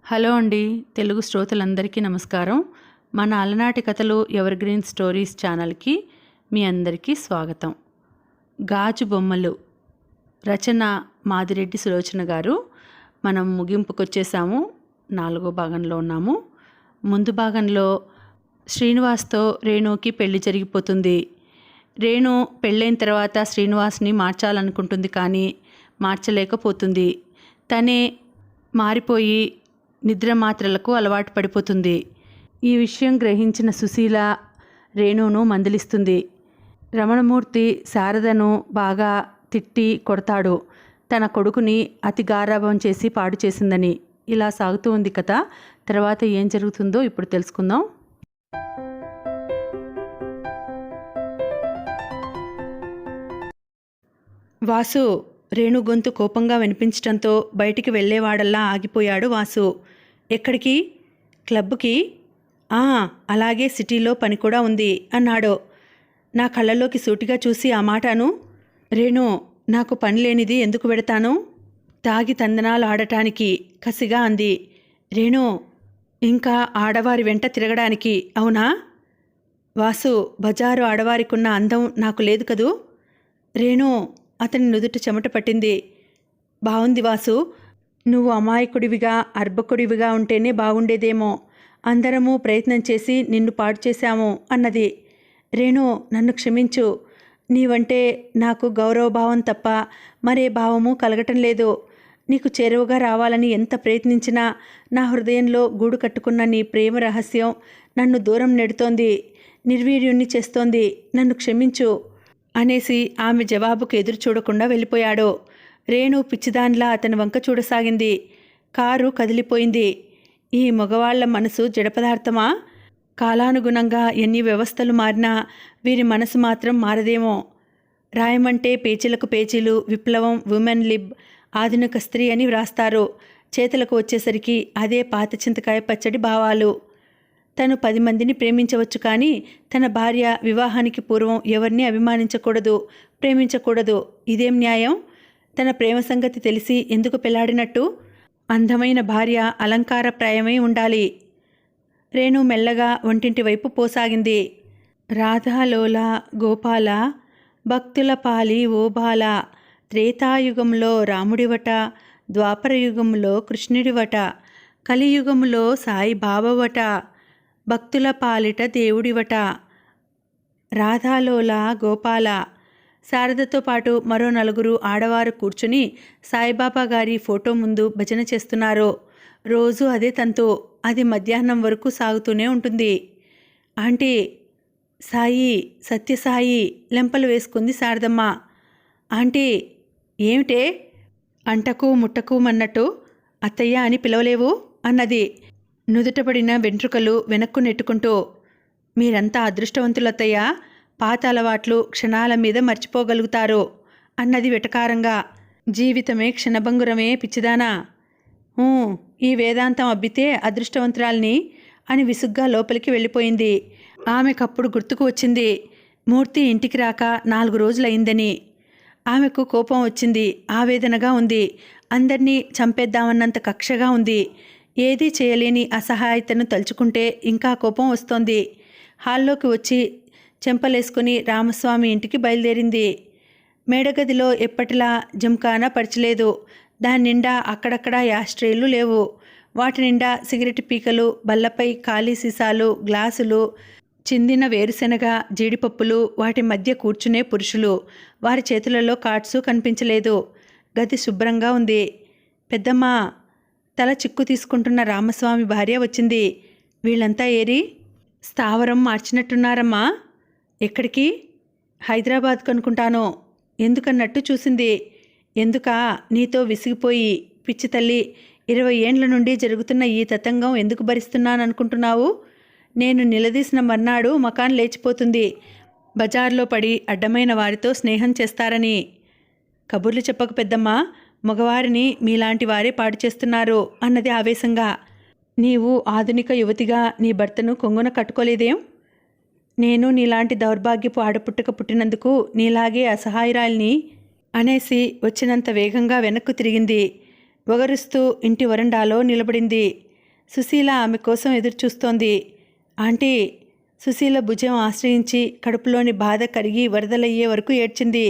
Hello అండి. తెలుగు శ్రోతలందరికీ నమస్కారం. మన అలనాటి కథలు ఎవర్ గ్రీన్ స్టోరీస్ ఛానల్కి మీ అందరికీ స్వాగతం. గాజు బొమ్మలు రచన మాదిరెడ్డి సులోచన గారు. మనం ముగింపుకొచ్చేసాము. 4వ భాగంలో ఉన్నాము. ముందు భాగంలో శ్రీనివాస్తో రేణుకి పెళ్లి జరిగిపోతుంది. రేణు పెళ్ళైన తర్వాత శ్రీనివాస్ని మార్చాలనుకుంటుంది, కానీ మార్చలేకపోతుంది. తనే మారిపోయి నిద్ర మాత్రలకు అలవాటు పడిపోతుంది. ఈ విషయం గ్రహించిన సుశీల రేణును మందలిస్తుంది. రమణమూర్తి శారదను బాగా తిట్టి కొడతాడు, తన కొడుకుని అతి గారాబం చేసి పాడు చేసిందని. ఇలా సాగుతూ ఉంది కథ. తర్వాత ఏం జరుగుతుందో ఇప్పుడు తెలుసుకుందాం. వాసు రేణు గొంతు కోపంగా వినిపించడంతో బయటికి వెళ్ళేవాడల్లా ఆగిపోయాడు వాసు. ఎక్కడికి? క్లబ్కి. అలాగే సిటీలో పని కూడా ఉంది అన్నాడు. నా కళ్ళలోకి సూటిగా చూసి ఆ మాటను. రేణు, నాకు పని లేనిది ఎందుకు పెడతాను? తాగి తందనాలు ఆడటానికి కసిగా అంది. రేణు, ఇంకా ఆడవారి వెంట తిరగడానికి, అవునా? వాసు, బజారు ఆడవారికున్న అందం నాకు లేదు కదూ. రేణు అతని నుదుట చెమట పట్టింది. బావుంది వాసు, నువ్వు అమాయకుడివిగా అర్భకుడివిగా ఉంటేనే బాగుండేదేమో. అందరము ప్రయత్నం చేసి నిన్ను పాడు చేశాము అన్నది. రేణు, నన్ను క్షమించు. నీవంటే నాకు గౌరవభావం తప్ప మరే భావము కలగటం లేదు. నీకు చేరువగా రావాలని ఎంత ప్రయత్నించినా నా హృదయంలో గూడు కట్టుకున్న నీ ప్రేమ రహస్యం నన్ను దూరం నెడుతోంది, నిర్వీర్యుణ్ణి చేస్తోంది. నన్ను క్షమించు అనేసి ఆమె జవాబుకు ఎదురు చూడకుండా వెళ్ళిపోయాడు. రేణు పిచ్చిదాన్లా అతని వంక చూడసాగింది. కారు కదిలిపోయింది. ఈ మగవాళ్ల మనసు జడపదార్థమా? కాలానుగుణంగా ఎన్ని వ్యవస్థలు మారినా వీరి మనసు మాత్రం మారదేమో. రాయమంటే పేచీలకు పేచీలు, విప్లవం, ఉమెన్ లిబ్, ఆధునిక స్త్రీ అని వ్రాస్తారు. చేతులకు వచ్చేసరికి అదే పాత చింతకాయ పచ్చడి భావాలు. తను 10 మందిని ప్రేమించవచ్చు, కానీ తన భార్య వివాహానికి పూర్వం ఎవరిని అభిమానించకూడదు, ప్రేమించకూడదు. ఇదేం న్యాయం? తన ప్రేమ సంగతి తెలిసి ఎందుకు పెళ్లాడినట్టు? అందమైన భార్య అలంకారప్రాయమై ఉండాలి. రేణు మెల్లగా వంటింటి వైపు పోసాగింది. రాధాలోల గోపాల, భక్తుల పాలి ఓబాల, త్రేతాయుగంలో రాముడివట, ద్వాపరయుగంలో కృష్ణుడివట, కలియుగంలో సాయిబాబావట, భక్తుల పాలిట దేవుడివట. రాధాలోల గోపాల. శారదతో పాటు మరో 4 ఆడవారు కూర్చుని సాయిబాబా గారి ఫోటో ముందు భజన చేస్తున్నారు. రోజు అదే తంతు. అది మధ్యాహ్నం వరకు సాగుతూనే ఉంటుంది. ఆంటీ, సాయి, సత్యసాయి లెంపలు వేసుకుంది శారదమ్మ. ఆంటీ, ఏమిటే? అంటకు ముట్టకు మన్నట్టు అత్తయ్య అని పిలవలేవు అన్నది నుదుటపడిన వెంట్రుకలు వెనక్కు నెట్టుకుంటూ. మీరంతా అదృష్టవంతులత్తయ్య, పాత అలవాట్లు క్షణాల మీద మర్చిపోగలుగుతారు అన్నది వెటకారంగా. జీవితమే క్షణభంగురమే పిచ్చిదానా. ఈ వేదాంతం అబ్బితే అదృష్టవంతురాల్ని అని విసుగ్గా లోపలికి వెళ్ళిపోయింది. ఆమెకప్పుడు గుర్తుకు వచ్చింది మూర్తి ఇంటికి రాక 4 రోజులైందని. ఆమెకు కోపం వచ్చింది, ఆవేదనగా ఉంది, అందర్నీ చంపేద్దామన్నంత కక్షగా ఉంది. ఏదీ చేయలేని అసహాయతను తలుచుకుంటే ఇంకా కోపం వస్తోంది. హాల్లోకి వచ్చి చెంపలేసుకుని రామస్వామి ఇంటికి బయలుదేరింది. మేడగదిలో ఎప్పటిలా జంకానా పరచలేదు. దాని నిండా అక్కడక్కడా యాస్ట్రేలు లేవు. వాటి నిండా సిగరెట్ పీకలు, బల్లపై ఖాళీ సీసాలు, గ్లాసులు, చిందిన వేరుశెనగ, జీడిపప్పులు, వాటి మధ్య కూర్చునే పురుషులు. వారి చేతులలో కార్డ్సు కనిపించలేదు. గది శుభ్రంగా ఉంది. పెద్దమ్మ, తల చిక్కు తీసుకుంటున్న రామస్వామి భార్య వచ్చింది. వీళ్ళంతా ఏరి? స్థావరం మార్చినట్టున్నారమ్మా. ఎక్కడికి? హైదరాబాద్ కనుకుంటాను. ఎందుకన్నట్టు చూసింది. ఎందుకా? నీతో విసిగిపోయి. పిచ్చి తల్లి, 20 ఏండ్ల నుండి జరుగుతున్న ఈ తతంగం ఎందుకు భరిస్తున్నాననుకుంటున్నావు? నేను నిలదీసిన మర్నాడు మకాన్ లేచిపోతుంది. బజార్లో పడి అడ్డమైన వారితో స్నేహం చేస్తారని. కబుర్లు చెప్పకు పెద్దమ్మా, మగవారిని మీలాంటి వారే పాడు చేస్తున్నారు అన్నది ఆవేశంగా. నీవు ఆధునిక యువతిగా నీ భర్తను కొంగున కట్టుకోలేదేం? నేను నీలాంటి దౌర్భాగ్యపు ఆడపుట్టక పుట్టినందుకు నీలాగే అసహాయురాల్ని అనేసి వచ్చినంత వేగంగా వెనక్కు తిరిగింది. ఒగరుస్తూ ఇంటి వరండాలో నిలబడింది. సుశీల ఆమె కోసం ఎదురుచూస్తోంది. ఆంటీ. సుశీల భుజం ఆశ్రయించి కడుపులోని బాధ కరిగి వరదలయ్యే వరకు ఏడ్చింది.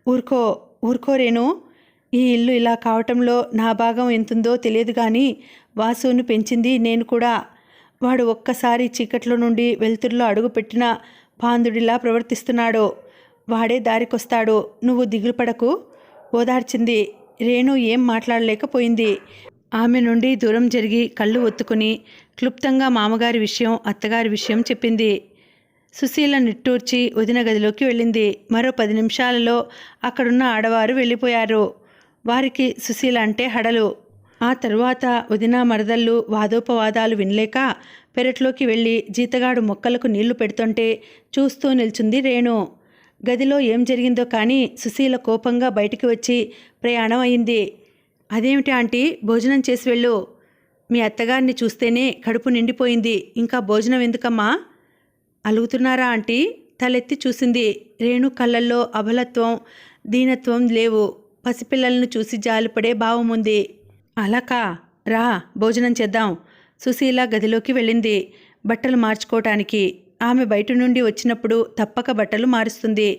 ఊరుకో ఊరుకో రేణు. ఈ ఇల్లు ఇలా కావటంలో నా భాగం ఎంతుందో తెలియదు కానీ వాసును పెంచింది నేను కూడా. వాడు ఒక్కసారి చీకట్లో నుండి వెలుతురులో అడుగుపెట్టిన పాందుడిలా ప్రవర్తిస్తున్నాడు. వాడే దారికొస్తాడు. నువ్వు దిగులు పడకు ఓదార్చింది. రేణు ఏం మాట్లాడలేకపోయింది. ఆమె నుండి దూరం జరిగి కళ్ళు ఒత్తుకుని క్లుప్తంగా మామగారి విషయం అత్తగారి విషయం చెప్పింది. సుశీల నిట్టూర్చి వదిన గదిలోకి వెళ్ళింది. మరో 10 నిమిషాలలో అక్కడున్న ఆడవారు వెళ్ళిపోయారు. వారికి సుశీల అంటే హడలు. ఆ తరువాత వదిన మరదళ్ళు వాదోపవాదాలు వినలేక పెరట్లోకి వెళ్ళి జీతగాడు మొక్కలకు నీళ్లు పెడుతుంటే చూస్తూ నిల్చుంది రేణు. గదిలో ఏం జరిగిందో కానీ సుశీల కోపంగా బయటికి వచ్చి ప్రయాణం అయింది. అదేమిటి ఆంటీ, భోజనం చేసి వెళ్ళు. మీ అత్తగారిని చూస్తేనే కడుపు నిండిపోయింది, ఇంకా భోజనం ఎందుకమ్మా? అలుగుతున్నారా ఆంటీ? తలెత్తి చూసింది. రేణు కళ్ళల్లో అబలత్వం దీనత్వం లేవు. పసిపిల్లలను చూసి జాలిపడే భావం ఉంది. అలాకా, రా భోజనం చేద్దాం. సుశీల గదిలోకి వెళ్ళింది బట్టలు మార్చుకోవటానికి. ఆమె బయట నుండి వచ్చినప్పుడు తప్పక బట్టలు మారుస్తుంది.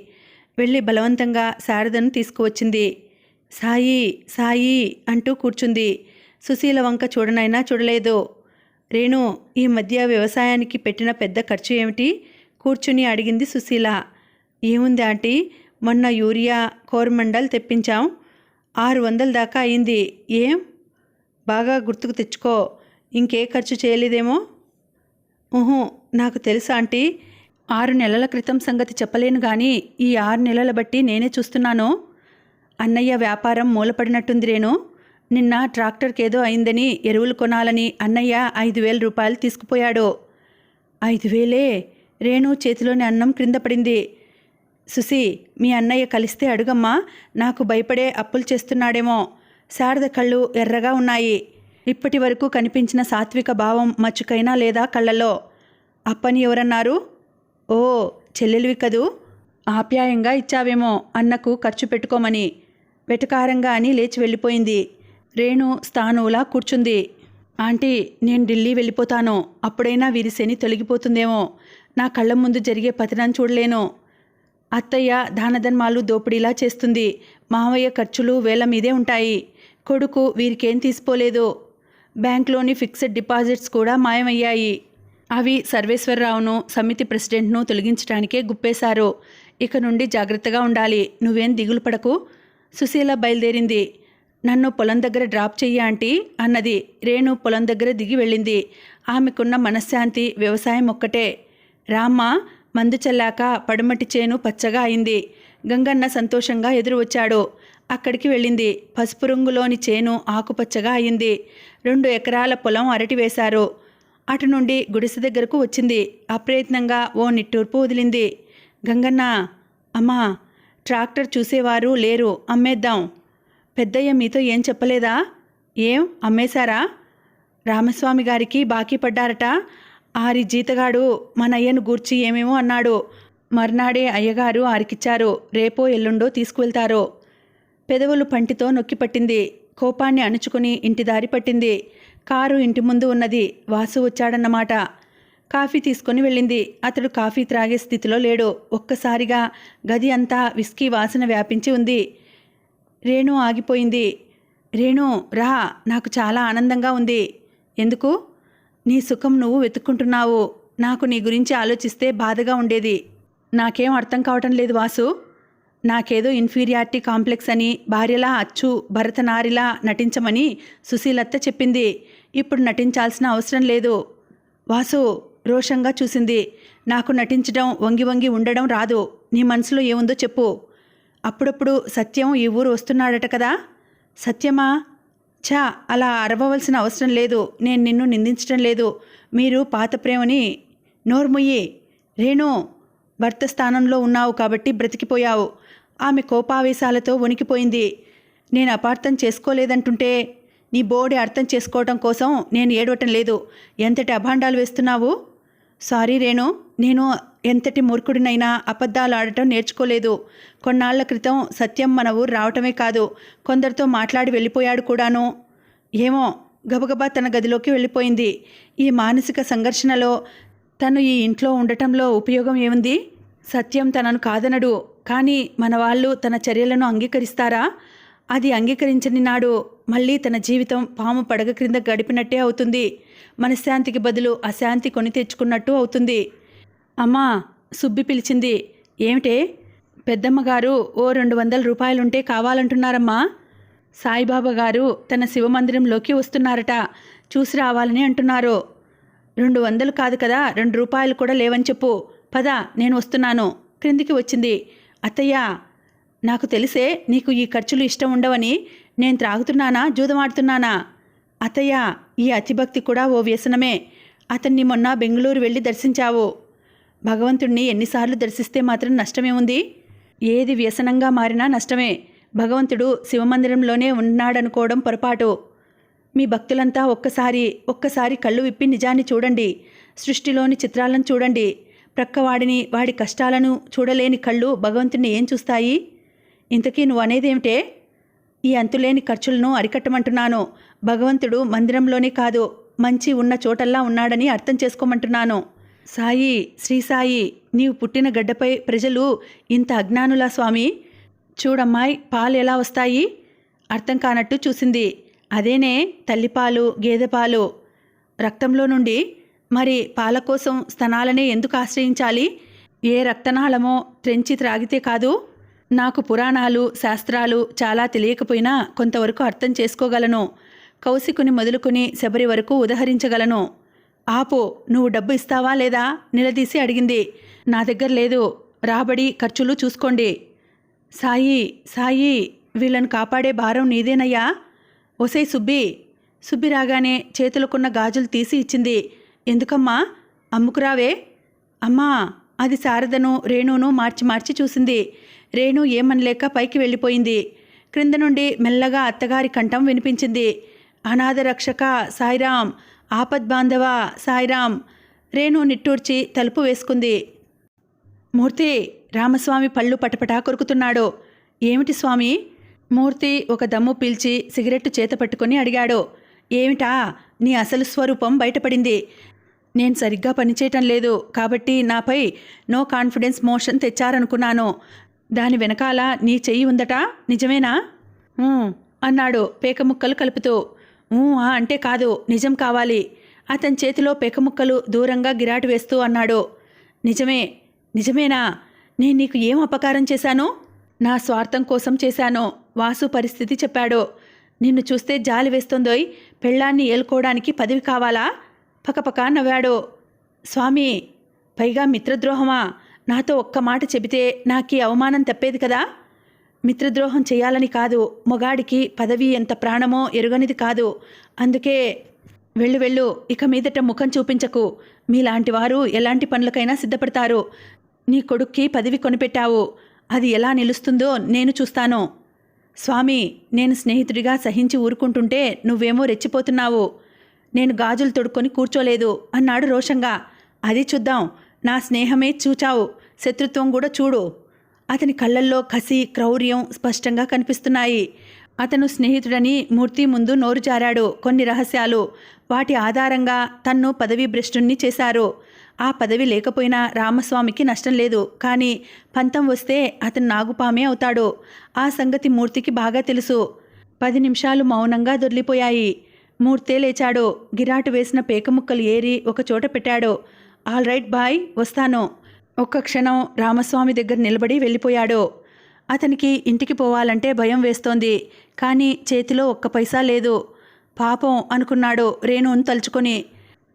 వెళ్ళి బలవంతంగా శారదను తీసుకువచ్చింది. సాయి సాయి అంటూ కూర్చుంది. సుశీల వంక చూడనైనా చూడలేదు. రేణు, ఈ మధ్య వ్యవసాయానికి పెట్టిన పెద్ద ఖర్చు ఏమిటి? కూర్చుని అడిగింది సుశీల. ఏముంది ఆంటీ, మొన్న యూరియా కోరమండల్ తెప్పించాం. 600 దాకా అయింది. ఏం బాగా గుర్తుకు తెచ్చుకో. ఇంకే ఖర్చు చేయలేదేమో? నాకు తెలుసా ఆంటీ. 6 నెలల క్రితం సంగతి చెప్పలేను కానీ ఈ 6 నెలల బట్టి నేనే చూస్తున్నాను. అన్నయ్య వ్యాపారం మూలపడినట్టుంది రేణు. నిన్న ట్రాక్టర్కేదో అయిందని ఎరువులు కొనాలని అన్నయ్య 5,000 రూపాయలు తీసుకుపోయాడు. 5,000? రేణు చేతిలోని అన్నం క్రింద పడింది. సుసి, మీ అన్నయ్య కలిస్తే అడుగమ్మా. నాకు భయపడే అప్పులు చేస్తున్నాడేమో. శారద కళ్ళు ఎర్రగా ఉన్నాయి. ఇప్పటి వరకు కనిపించిన సాత్విక భావం మచ్చుకైనా లేదా కళ్ళలో. అప్పని ఎవరన్నారు? ఓ, చెల్లెలివి కదూ. ఆప్యాయంగా ఇచ్చావేమో అన్నకు ఖర్చు పెట్టుకోమని. వెటకారంగా అని లేచి వెళ్ళిపోయింది. రేణు స్థానువులా కూర్చుంది. ఆంటీ, నేను ఢిల్లీ వెళ్ళిపోతాను. అప్పుడైనా వీరి శని తొలగిపోతుందేమో. నా కళ్ళ ముందు జరిగే పతనం చూడలేను. అత్తయ్య దానధర్మాలు దోపిడీలా చేస్తుంది. మావయ్య ఖర్చులు వేల మీదే ఉంటాయి. కొడుకు వీరికేం తీసిపోలేదు. బ్యాంక్లోని ఫిక్స్డ్ డిపాజిట్స్ కూడా మాయమయ్యాయి. అవి సర్వేశ్వరరావును సమితి ప్రెసిడెంట్ను తొలగించడానికే గుప్పేశారు. ఇక నుండి జాగ్రత్తగా ఉండాలి. నువ్వేం దిగులు పడకు. సుశీల బయలుదేరింది. నన్ను పొలం దగ్గర డ్రాప్ చెయ్యి ఆంటీ అన్నది. రేణు పొలం దగ్గర దిగి వెళ్ళింది. ఆమెకున్న మనశ్శాంతి వ్యవసాయం ఒక్కటే. రామ్మ, మందు చల్లాక పడమటి చేను పచ్చగా అయింది. గంగన్న సంతోషంగా ఎదురు వచ్చాడు. అక్కడికి వెళ్ళింది. పసుపు రంగులోని చేను ఆకుపచ్చగా అయింది. 2 ఎకరాల పొలం అరటి వేశారు. అటు నుండి గుడిసె దగ్గరకు వచ్చింది. అప్రయత్నంగా ఓ నిట్టూర్పు వదిలింది. గంగన్న, అమ్మా, ట్రాక్టర్ చూసేవారు లేరు, అమ్మేద్దాం. పెద్దయ్య మీతో ఏం చెప్పలేదా? ఏం అమ్మేశారా? రామస్వామి గారికి బాకీ పడ్డారట. ఆరి జీతగాడు మనయ్యను గూర్చి ఏమేమో అన్నాడు. మర్నాడే అయ్యగారు ఆరికిచ్చారు. రేపో ఎల్లుండో తీసుకువెళ్తారు. పెదవులు పంటితో నొక్కిపట్టింది. కోపాన్ని అణుచుకుని ఇంటి దారి పట్టింది. కారు ఇంటి ముందు ఉన్నది. వాసు వచ్చాడన్నమాట. కాఫీ తీసుకొని వెళ్ళింది. అతడు కాఫీ త్రాగే స్థితిలో లేడు. ఒక్కసారిగా గది అంతా విస్కీ వాసన వ్యాపించి ఉంది. రేణు ఆగిపోయింది. రేణు, రా, నాకు చాలా ఆనందంగా ఉంది. ఎందుకు? నీ సుఖం నువ్వు వెతుక్కుంటున్నావు. నాకు నీ గురించి ఆలోచిస్తే బాధగా ఉండేది. నాకేం అర్థం కావటం లేదు వాసు. నాకేదో ఇన్ఫీరియారిటీ కాంప్లెక్స్ అని, భార్యలా అచ్చు భరతనారిలా నటించమని సుశీలత్త చెప్పింది. ఇప్పుడు నటించాల్సిన అవసరం లేదు. వాసు రోషంగా చూసింది. నాకు నటించడం, వంగి వంగి ఉండడం రాదు. నీ మనసులో ఏముందో చెప్పు. అప్పుడప్పుడు సత్యం ఈ ఊరు వస్తున్నాడట కదా? సత్యమా? ఛా, అలా అరవవలసిన అవసరం లేదు. నేను నిన్ను నిందించడం లేదు. మీరు పాత ప్రేమని. నోర్ముయ్యి. రేణు, భర్త స్థానంలో ఉన్నావు కాబట్టి బ్రతికిపోయావు. ఆమె కోపావేశాలతో వణికిపోయింది. నేను అపార్థం చేసుకోలేదంటుంటే నీ బోడి అర్థం చేసుకోవటం కోసం నేను ఏడవటం లేదు. ఎంతటి అభాండాలు వేస్తున్నావు. సారీ రేణు, నేను ఎంతటి మూర్ఖుడినైనా అబద్ధాలు ఆడటం నేర్చుకోలేదు. కొన్నాళ్ల క్రితం సత్యం మన ఊరు రావటమే కాదు, కొందరితో మాట్లాడి వెళ్ళిపోయాడు కూడాను. ఏమో, గబగబా తన గదిలోకి వెళ్ళిపోయింది. ఈ మానసిక సంఘర్షణలో తను ఈ ఇంట్లో ఉండటంలో ఉపయోగం ఏముంది? సత్యం తనను కాదనడు, కానీ మన వాళ్ళు తన చర్యలను అంగీకరిస్తారా? అది అంగీకరించని నాడు మళ్ళీ తన జీవితం పాము పడగ క్రింద గడిపినట్టే అవుతుంది. మనశ్శాంతికి బదులు అశాంతి కొని తెచ్చుకున్నట్టు అవుతుంది. అమ్మా, సుబ్బి పిలిచింది. ఏమిటే? పెద్దమ్మగారు ఓ 200 రూపాయలుంటే కావాలంటున్నారమ్మా. సాయిబాబా గారు తన శివమందిరంలోకి వస్తున్నారట, చూసి రావాలని అంటున్నారు. 200 కాదు కదా, 2 రూపాయలు కూడా లేవని చెప్పు. పద, నేను వస్తున్నాను. క్రిందికి వచ్చింది. అత్తయ్య, నాకు తెలిసే నీకు ఈ ఖర్చులు ఇష్టం ఉండవని. నేను త్రాగుతున్నానా, జూదమాడుతున్నానా? అత్తయ్య, ఈ అతిభక్తి కూడా ఓ వ్యసనమే. అతన్ని మొన్న బెంగళూరు వెళ్ళి దర్శించావు. భగవంతుణ్ణి ఎన్నిసార్లు దర్శిస్తే మాత్రం నష్టమేముంది? ఏది వ్యసనంగా మారినా నష్టమే. భగవంతుడు శివమందిరంలోనే ఉన్నాడనుకోవడం పొరపాటు. మీ భక్తులంతా ఒక్కసారి కళ్ళు విప్పి నిజాన్ని చూడండి. సృష్టిలోని చిత్రాలను చూడండి. ప్రక్కవాడిని, వాడి కష్టాలను చూడలేని కళ్ళు భగవంతుణ్ణి ఏం చూస్తాయి? ఇంతకీ నువ్వు అనేదేమిటే? ఈ అంతులేని ఖర్చులను అరికట్టమంటున్నాను. భగవంతుడు మందిరంలోనే కాదు, మంచి ఉన్న చోటల్లా ఉన్నాడని అర్థం చేసుకోమంటున్నాను. సాయి, శ్రీ సాయి, నీవు పుట్టిన గడ్డపై ప్రజలు ఇంత అజ్ఞానులా స్వామి? చూడమ్మాయి, పాలు ఎలా వస్తాయి? అర్థం కానట్టు చూసింది. అదేనే, తల్లిపాలు, గేదె పాలు రక్తంలో నుండి. మరి పాల కోసం స్తనాలనే ఎందుకు ఆశ్రయించాలి? ఏ రక్తనాళమో త్రెంచి త్రాగితే కాదు? నాకు పురాణాలు, శాస్త్రాలు చాలా తెలియకపోయినా కొంతవరకు అర్థం చేసుకోగలను. కౌశికుని మొదలుకొని శబరి వరకు ఉదహరించగలను. ఆపో, నువ్వు డబ్బు ఇస్తావా లేదా? నిలదీసి అడిగింది. నా దగ్గర లేదు. రాబడి, ఖర్చులు చూసుకోండి. సాయి, వీళ్ళను కాపాడే భారం నీదేనయ్యా. ఒసే సుబ్బి. సుబ్బి రాగానే చేతులకున్న గాజులు తీసి ఇచ్చింది. ఎందుకమ్మా? అమ్ముకురావే. అమ్మా, అది శారదను, రేణును మార్చి చూసింది. రేణు ఏమనలేక పైకి వెళ్ళిపోయింది. క్రింద నుండి మెల్లగా అత్తగారి కంఠం వినిపించింది. అనాథ రక్షక సాయిరాం, ఆపద్బాంధవ సాయిరాం. రేణు నిట్టూర్చి తలుపు వేసుకుంది. మూర్తి, రామస్వామి పళ్ళు పటపటా కొరుకుతున్నాడు. ఏమిటి స్వామి? మూర్తి ఒక దమ్ము పీల్చి సిగరెట్టు చేత పట్టుకొని అడిగాడు. ఏమిటా? నీ అసలు స్వరూపం బయటపడింది. నేను సరిగ్గా పనిచేయటం లేదు కాబట్టి నాపై నో కాన్ఫిడెన్స్ మోషన్ తెచ్చారనుకున్నాను. దాని వెనకాల నీ చెయ్యి ఉందట, నిజమేనా? అన్నాడు పేకముక్కలు కలుపుతూ. అంటే కాదు, నిజం కావాలి. అతని చేతిలో పేకముక్కలు దూరంగా గిరాటు వేస్తూ అన్నాడు. నిజమేనా? నేను నీకు ఏం అపకారం చేశాను? నా స్వార్థం కోసం చేశాను. వాసు పరిస్థితి చెప్పాడు. నిన్ను చూస్తే జాలి వేస్తోందోయ్. పెళ్ళాన్ని ఏలుకోవడానికి పదవి కావాలా? పకపక నవ్వాడు. స్వామి, పైగా మిత్రద్రోహమా? నాతో ఒక్క మాట చెబితే నాకీ అవమానం తప్పేది కదా. మిత్రద్రోహం చేయాలని కాదు, మొగాడికి పదవి ఎంత ప్రాణమో ఎరుగనిది కాదు. అందుకే వెళ్ళు, ఇక మీదట ముఖం చూపించకు. మీలాంటి వారు ఎలాంటి పనులకైనా సిద్ధపడతారు. నీ కొడుక్కి పదవి కొనిపెట్టావు, అది ఎలా నిలుస్తుందో నేను చూస్తాను. స్వామి, నేను స్నేహితుడిగా సహించి ఊరుకుంటుంటే నువ్వేమో రెచ్చిపోతున్నావు. నేను గాజులు తొడుక్కొని కూర్చోలేదు అన్నాడు రోషంగా. అది చూద్దాం. నా స్నేహమే చూచావు, శత్రుత్వం కూడా చూడు. అతని కళ్ళల్లో కసి, క్రౌర్యం స్పష్టంగా కనిపిస్తున్నాయి. అతను స్నేహితుడని మూర్తి ముందు నోరు జారాడు. కొన్ని రహస్యాలు, వాటి ఆధారంగా తన్ను పదవీ భ్రష్టుణ్ణి చేశారు. ఆ పదవి లేకపోయినా రామస్వామికి నష్టం లేదు. కానీ పంతం వస్తే అతను నాగుపామే అవుతాడు. ఆ సంగతి మూర్తికి బాగా తెలుసు. 10 నిమిషాలు మౌనంగా దొర్లిపోయాయి. మూర్తే లేచాడు. గిరాటు వేసిన పేకముక్కలు ఏరి ఒకచోట పెట్టాడు. ఆల్ రైట్ బాయ్, వస్తాను. ఒక్క క్షణం రామస్వామి దగ్గర నిలబడి వెళ్ళిపోయాడు. అతనికి ఇంటికి పోవాలంటే భయం వేస్తోంది. కానీ చేతిలో ఒక్క పైసా లేదు. పాపం అనుకున్నాడు రేణును తలుచుకొని.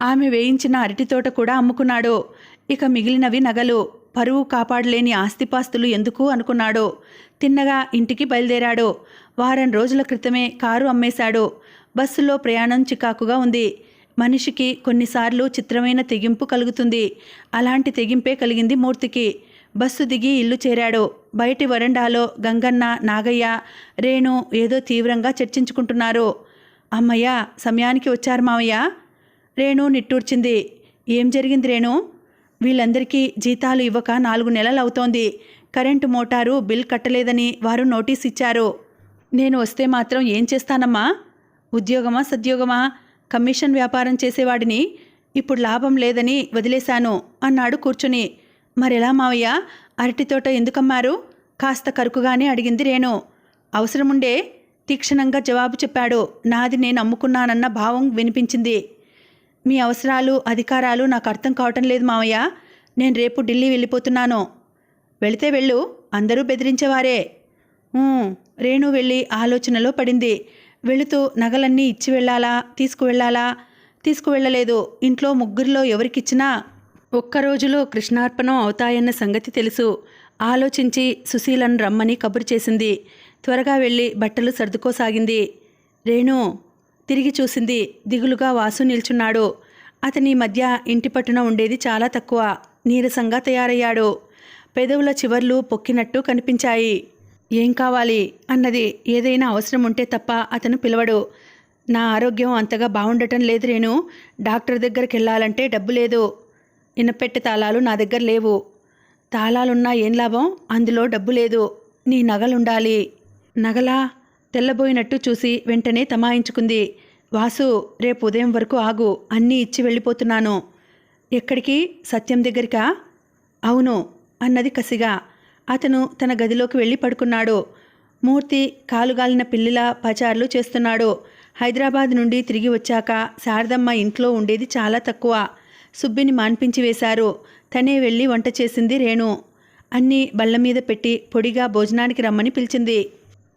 ఆమె వేయించిన అరటితోట కూడా అమ్ముకున్నాడు. ఇక మిగిలినవి నగలు. పరువు కాపాడలేని ఆస్తిపాస్తులు ఎందుకు అనుకున్నాడు. తిన్నగా ఇంటికి బయలుదేరాడు. వారం రోజుల క్రితమే కారు అమ్మేశాడు. బస్సులో ప్రయాణం చికాకుగా ఉంది. మనిషికి కొన్నిసార్లు చిత్రమైన తెగింపు కలుగుతుంది. అలాంటి తెగింపే కలిగింది మూర్తికి. బస్సు దిగి ఇల్లు చేరాడు. బయటి వరండాలో గంగన్న, నాగయ్య, రేణు ఏదో తీవ్రంగా చర్చించుకుంటున్నారు. అమ్మయ్య, సమయానికి వచ్చారు మావయ్య. రేణు నిట్టూర్చింది. ఏం జరిగింది రేణు? వీళ్ళందరికీ జీతాలు ఇవ్వక 4 నెలలు అవుతోంది. కరెంటు మోటారు బిల్ కట్టలేదని వారు నోటీస్ ఇచ్చారు. నేను వస్తే మాత్రం ఏం చేస్తానమ్మా? ఉద్యోగమా సద్యోగమా? కమిషన్ వ్యాపారం చేసేవాడిని. ఇప్పుడు లాభం లేదని వదిలేశాను అన్నాడు కూర్చుని. మరెలా మావయ్య? అరటి తోట ఎందుకమ్మారు? కాస్త కరుకుగానే అడిగింది రేణు. అవసరముండే తీక్షణంగా జవాబు చెప్పాడు. నాది నేను అమ్ముకున్నానన్న భావం వినిపించింది. మీ అవసరాలు అధికారాలు నాకు అర్థం కావటం లేదు మావయ్య. నేను రేపు ఢిల్లీ వెళ్ళిపోతున్నాను. వెళితే వెళ్ళు, అందరూ బెదిరించేవారే. రేణు వెళ్ళి ఆలోచనలో పడింది. వెళుతూ నగలన్నీ ఇచ్చి వెళ్ళాలా, తీసుకువెళ్ళాలా? తీసుకువెళ్ళలేదు. ఇంట్లో ముగ్గురిలో ఎవరికిచ్చినా ఒక్కరోజులో కృష్ణార్పణం అవుతాయన్న సంగతి తెలుసు. ఆలోచించి సుశీలను రమ్మని కబురు చేసింది. త్వరగా వెళ్ళి బట్టలు సర్దుకోసాగింది. రేణు తిరిగి చూసింది. దిగులుగా వాసు నిల్చున్నాడు. అతని మధ్య ఇంటి పట్టున ఉండేది చాలా తక్కువ. నీరసంగా తయారయ్యాడు. పెదవుల చివర్లు పొక్కినట్టు కనిపించాయి. ఏం కావాలి అన్నది. ఏదైనా అవసరం ఉంటే తప్ప అతను పిలవడు. నా ఆరోగ్యం అంతగా బాగుండటం లేదు రేణు. డాక్టర్ దగ్గరికి వెళ్ళాలంటే డబ్బు లేదు. ఇనపెట్టె తాళాలు నా దగ్గర లేవు. తాళాలున్నా ఏం లాభం? అందులో డబ్బు లేదు. నీ నగలుండాలి. నగలా? తెల్లబోయినట్టు చూసి వెంటనే తమాయించుకుంది. వాసు, రేపు ఉదయం వరకు ఆగు. అన్నీ ఇచ్చి వెళ్ళిపోతున్నాను. ఎక్కడికి? సత్యం దగ్గరికా? అవును అన్నది కసిగా. అతను తన గదిలోకి వెళ్ళి పడుకున్నాడు. మూర్తి కాలుగాలిన పిల్లిలా పచార్లు చేస్తున్నాడు. హైదరాబాద్ నుండి తిరిగి వచ్చాక శారదమ్మ ఇంట్లో ఉండేది చాలా తక్కువ. సుబ్బిని మాన్పించి వేశారు. తనే వెళ్ళి వంట చేసింది రేణు. అన్నీ బల్ల మీద పెట్టి పొడిగా భోజనానికి రమ్మని పిలిచింది.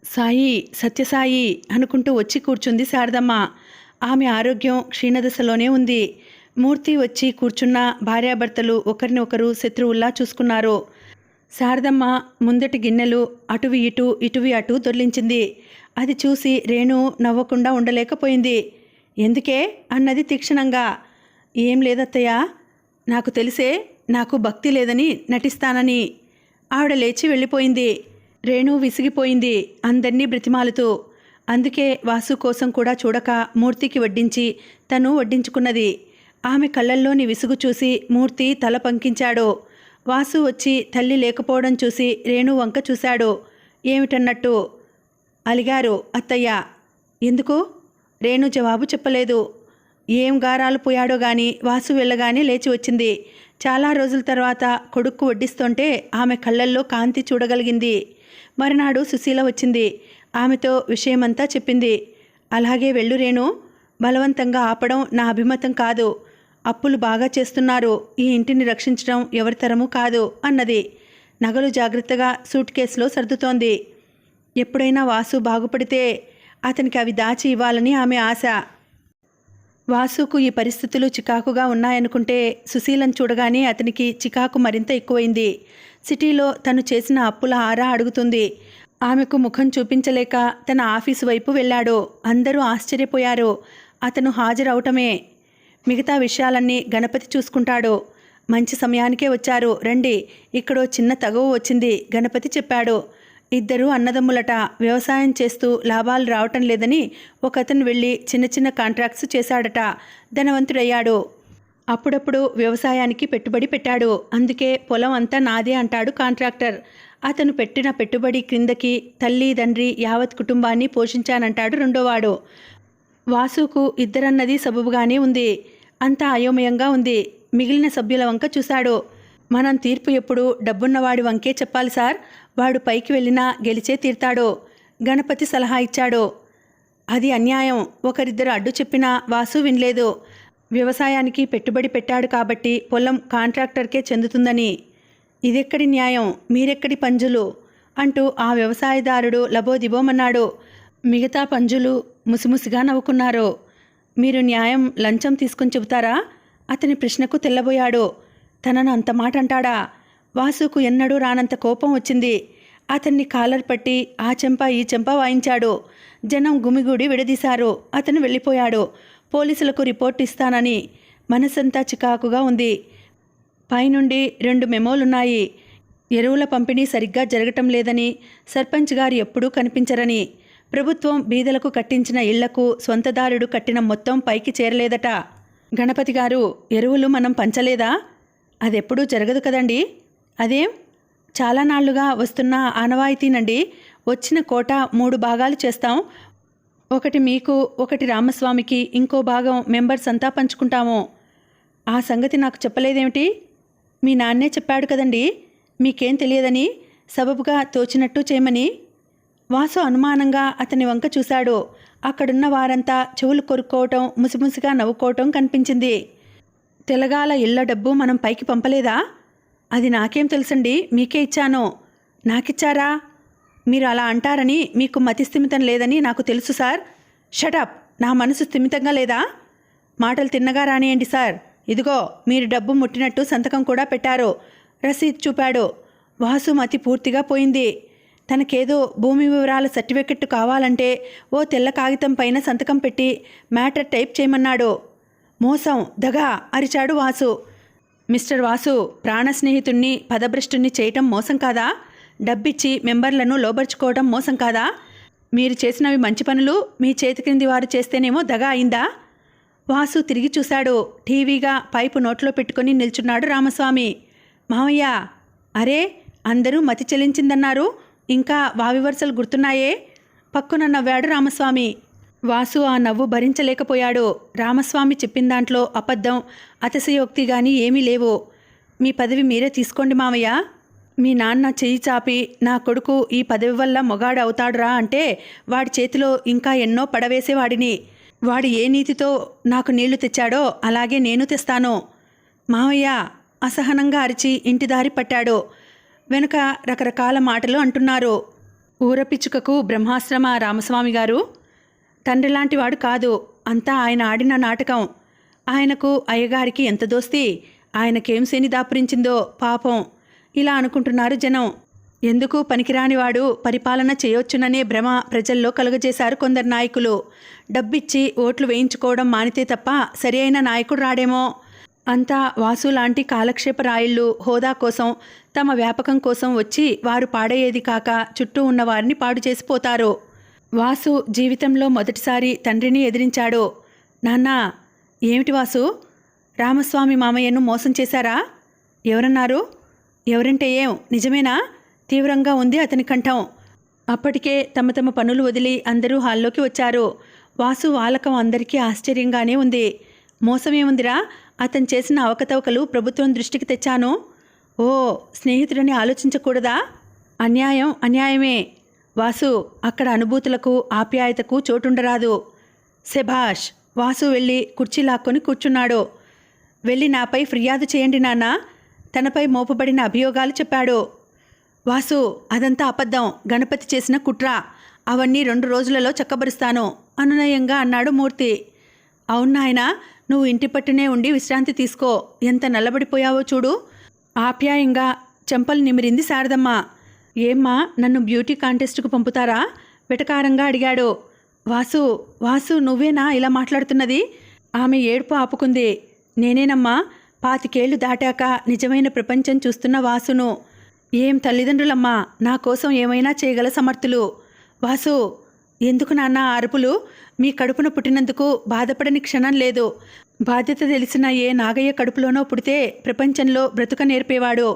సాయి, సత్యసాయి అనుకుంటూ వచ్చి కూర్చుంది శారదమ్మ. ఆమె ఆరోగ్యం క్షీణదశలోనే ఉంది. మూర్తి వచ్చి కూర్చున్న భార్యాభర్తలు ఒకరిని ఒకరు శత్రువుల్లా చూసుకున్నారు. శారదమ్మ ముందటి గిన్నెలు అటువి ఇటు ఇటువి అటు దొర్లించింది. అది చూసి రేణు నవ్వకుండా ఉండలేకపోయింది. ఎందుకే అన్నది తీక్షణంగా. ఏం లేదత్తయ్య, నాకు తెలిసే నాకు భక్తి లేదని నటిస్తానని. ఆవిడ లేచి వెళ్ళిపోయింది. రేణు విసిగిపోయింది అందర్నీ బ్రతిమాలుతూ. అందుకే వాసు కోసం కూడా చూడక మూర్తికి వడ్డించి తను వడ్డించుకున్నది. ఆమె కళ్ళల్లోని విసుగు చూసి మూర్తి తల పంకించాడు. వాసు వచ్చి తల్లి లేకపోవడం చూసి రేణు వంక చూశాడు. ఏమిటన్నట్టు అలిగారు అత్తయ్య. ఎందుకు? రేణు జవాబు చెప్పలేదు. ఏం గారాలు పోయాడో గాని వాసు వెళ్ళగానే లేచి వచ్చింది. చాలా రోజుల తర్వాత కొడుక్కు వడ్డిస్తుంటే ఆమె కళ్ళల్లో కాంతి చూడగలిగింది. మరునాడు సుశీల వచ్చింది. ఆమెతో విషయమంతా చెప్పింది. అలాగే వెళ్ళు రేణు, బలవంతంగా ఆపడం నా అభిమతం కాదు. అప్పులు బాగా చేస్తున్నారు. ఈ ఇంటిని రక్షించడం ఎవరితరమూ కాదు అన్నది. నగలు జాగ్రత్తగా సూట్ కేసులో సర్దుతోంది. ఎప్పుడైనా వాసు బాగుపడితే అతనికి అవి దాచి ఇవ్వాలని ఆమె ఆశ. వాసుకు ఈ పరిస్థితులు చికాకుగా ఉన్నాయనుకుంటే సుశీలను చూడగానే అతనికి చికాకు మరింత ఎక్కువైంది. సిటీలో తను చేసిన అప్పుల ఆరా అడుగుతుంది. ఆమెకు ముఖం చూపించలేక తన ఆఫీసు వైపు వెళ్ళాడు. అందరూ ఆశ్చర్యపోయారు. అతను హాజరవటమే. మిగతా విషయాలన్నీ గణపతి చూసుకుంటాడు. మంచి సమయానికే వచ్చారు, రండి, ఇక్కడో చిన్న తగువ వచ్చింది గణపతి చెప్పాడు. ఇద్దరు అన్నదమ్ములట. వ్యవసాయం చేస్తూ లాభాలు రావటం లేదని ఒకతను వెళ్ళి చిన్న చిన్న కాంట్రాక్ట్స్ చేశాడట. ధనవంతుడయ్యాడు. అప్పుడప్పుడు వ్యవసాయానికి పెట్టుబడి పెట్టాడు. అందుకే పొలం అంతా నాదే అంటాడు కాంట్రాక్టర్. అతను పెట్టిన పెట్టుబడి క్రిందకి తల్లి తండ్రి యావత్ కుటుంబాన్ని పోషించానంటాడు రెండోవాడు. వాసుకు ఇద్దరన్నది సబబుగానే ఉంది. అంతా అయోమయంగా ఉంది. మిగిలిన సభ్యుల వంక చూశాడు. మనం తీర్పు ఎప్పుడు డబ్బున్నవాడి వంకే చెప్పాలి సార్. వాడు పైకి వెళ్ళినా గెలిచే తీర్తాడు. గణపతి సలహా ఇచ్చాడు. అది అన్యాయం. ఒకరిద్దరు అడ్డు చెప్పినా వాసు వినలేదు. వ్యవసాయానికి పెట్టుబడి పెట్టాడు కాబట్టి పొలం కాంట్రాక్టర్కే చెందుతుందని. ఇదెక్కడి న్యాయం, మీరెక్కడి పంజులు అంటూ ఆ వ్యవసాయదారుడు లబోదిబోమన్నాడు. మిగతా పంజులు ముసిముసిగా నవ్వుకున్నారు. మీరు న్యాయం లంచం తీసుకుని చెబుతారా? అతని ప్రశ్నకు తెల్లబోయాడు. తనను అంత మాట అంటాడా? వాసుకు ఎన్నడూ రానంత కోపం వచ్చింది. అతన్ని కాలర్ పట్టి ఆ చెంప ఈ చెంప వాయించాడు. జనం గుమిగూడి విడదీశారు. అతను వెళ్ళిపోయాడు. పోలీసులకు రిపోర్ట్ ఇస్తానని. మనసంతా చికాకుగా ఉంది. పైనుండి 2 మెమోలున్నాయి. ఎరువుల పంపిణీ సరిగ్గా జరగటం లేదని, సర్పంచ్ గారు ఎప్పుడూ కనిపించరని, ప్రభుత్వం బీదలకు కట్టించిన ఇళ్లకు స్వంతదారుడు కట్టిన మొత్తం పైకి చేరలేదట. గణపతి గారు, ఎరువులు మనం పంచలేదా? అదెప్పుడూ జరగదు కదండి. అదేం? చాలా నాళ్లుగా వస్తున్న ఆనవాయితీనండి. వచ్చిన కోట 3 భాగాలు చేస్తాం. ఒకటి మీకు, ఒకటి రామస్వామికి, ఇంకో భాగం మెంబర్స్ అంతా పంచుకుంటాము. ఆ సంగతి నాకు చెప్పలేదేమిటి? మీ నాన్నే చెప్పాడు కదండి, మీకేం తెలియదని, సబబుగా తోచినట్టు చేయమని. వాసు అనుమానంగా అతని వంక చూశాడు. అక్కడున్న వారంతా చెవులు కొరుక్కోవటం, ముసిముసిగా నవ్వుకోవటం కనిపించింది. తెలగాల ఇళ్ల డబ్బు మనం పైకి పంపలేదా? అది నాకేం తెలుసండి, మీకే ఇచ్చాను. నాకిచ్చారా? మీరు అలా అంటారని, మీకు మతి స్థిమితం లేదని నాకు తెలుసు సార్. షటప్. నా మనసు స్థిమితంగా లేదా? మాటలు తిన్నగా రానియండి సార్. ఇదిగో మీరు డబ్బు ముట్టినట్టు సంతకం కూడా పెట్టారు. రసీద్ చూపాడు. వాసు మతి పూర్తిగా పోయింది. తనకేదో భూమి వివరాల సర్టిఫికెట్ కావాలంటే ఓ తెల్ల కాగితం పైన సంతకం పెట్టి మ్యాటర్ టైప్ చేయమన్నాడు. మోసం, దగా అరిచాడు వాసు. మిస్టర్ వాసు, ప్రాణ స్నేహితుణ్ణి పదభ్రష్టుణ్ణి చేయటం మోసం కాదా? డబ్బిచ్చి మెంబర్లను లోబర్చుకోవడం మోసం కాదా? మీరు చేసినవి మంచి పనులు మీ చేతి క్రింది వారు చేస్తేనేమో దగా అయిందా? వాసు తిరిగి చూశాడు. టీవీగా పైపు నోట్లో పెట్టుకుని నిల్చున్నాడు రామస్వామి. మావయ్య, అరే అందరూ మతి చెల్లించిందన్నారు, ఇంకా వావి వరుసలు గుర్తున్నాయే? పక్కున నవ్వాడు రామస్వామి. వాసు ఆ నవ్వు భరించలేకపోయాడు. రామస్వామి చెప్పిన దాంట్లో అబద్ధం, అతిశయోక్తి గాని ఏమీ లేవు. మీ పదవి మీరే తీసుకోండి మావయ్య. మీ నాన్న చెయ్యి చాపి నా కొడుకు ఈ పదవి వల్ల మొగాడు అవుతాడురా అంటే వాడి చేతిలో ఇంకా ఎన్నో పడవేసేవాడిని. వాడు ఏ నీతితో నాకు నీళ్లు తెచ్చాడో అలాగే నేను తెస్తాను. మావయ్య అసహనంగా అరిచి ఇంటిదారి పట్టాడు. వెనుక రకరకాల మాటలు అంటున్నారు. ఊరపిచ్చుకకు బ్రహ్మాశ్రమ రామస్వామి గారు తండ్రి లాంటివాడు కాదు, అంతా ఆయన ఆడిన నాటకం. ఆయనకు అయ్యగారికి ఎంత దోస్తి, ఆయనకేం శని దాపురించిందో పాపం. ఇలా అనుకుంటున్నారు జనం. ఎందుకు పనికిరానివాడు పరిపాలన చేయొచ్చుననే భ్రమ ప్రజల్లో కలుగజేశారు కొందరు నాయకులు. డబ్బిచ్చి ఓట్లు వేయించుకోవడం మానితే తప్ప సరి అయిన నాయకుడు రాడేమో. అంతా వాసు లాంటి కాలక్షేప రాయిళ్ళు హోదా కోసం, తమ వ్యాపకం కోసం వచ్చి వారు పాడయ్యేది కాక చుట్టూ ఉన్నవారిని పాడు చేసిపోతారు. వాసు జీవితంలో మొదటిసారి తండ్రిని ఎదిరించాడు. నాన్నా, ఏమిటి వాసు, రామస్వామి మామయ్యను మోసం చేశారా? ఎవరన్నారు? ఎవరంటే ఏం, నిజమేనా? తీవ్రంగా ఉంది అతని కంఠం. అప్పటికే తమ తమ పనులు వదిలి అందరూ హాల్లోకి వచ్చారు. వాసు వాలకం అందరికీ ఆశ్చర్యంగానే ఉంది. మోసమేముందిరా, అతను చేసిన అవకతవకలు ప్రభుత్వం దృష్టికి తెచ్చాను. ఓ, స్నేహితుడని ఆలోచించకూడదా? అన్యాయం అన్యాయమే. వాసు, అక్కడ అనుభూతులకు ఆప్యాయతకు చోటుండరాదు. శభాష్. వాసు వెళ్ళి కుర్చీ లాక్కొని కూర్చున్నాడు. వెళ్ళి నాపై ఫిర్యాదు చేయండి నాన్న, తనపై మోపబడిన అభియోగాలు చెప్పాడు. వాసు, అదంతా అబద్ధం, గణపతి చేసిన కుట్ర. అవన్నీ 2 రోజులలో చక్కబరుస్తాను అనునయంగా అన్నాడు మూర్తి. అవును నాయనా, నువ్వు ఇంటి పట్టునే ఉండి విశ్రాంతి తీసుకో. ఎంత నల్లబడిపోయావో చూడు. ఆప్యాయంగా చెంపలు నిమిరింది శారదమ్మ. ఏమ్మా, నన్ను బ్యూటీ కాంటెస్ట్కు పంపుతారా? వెటకారంగా అడిగాడు. వాసు, వాసు నువ్వేనా ఇలా మాట్లాడుతున్నది? ఆమె ఏడుపు ఆపుకుంది. నేనేనమ్మా, 25 ఏళ్లు దాటాక నిజమైన ప్రపంచం చూస్తున్న వాసును. ఏం తల్లిదండ్రులమ్మా, నా కోసం ఏమైనా చేయగల సమర్థులు. వాసు, ఎందుకు నాన్న అరుపులు? మీ కడుపున పుట్టినందుకు బాధపడని క్షణం లేదు. బాధ్యత తెలిసిన ఏ నాగయ్య కడుపులోనో పుడితే ప్రపంచంలో బ్రతుక నేర్పేవాడు.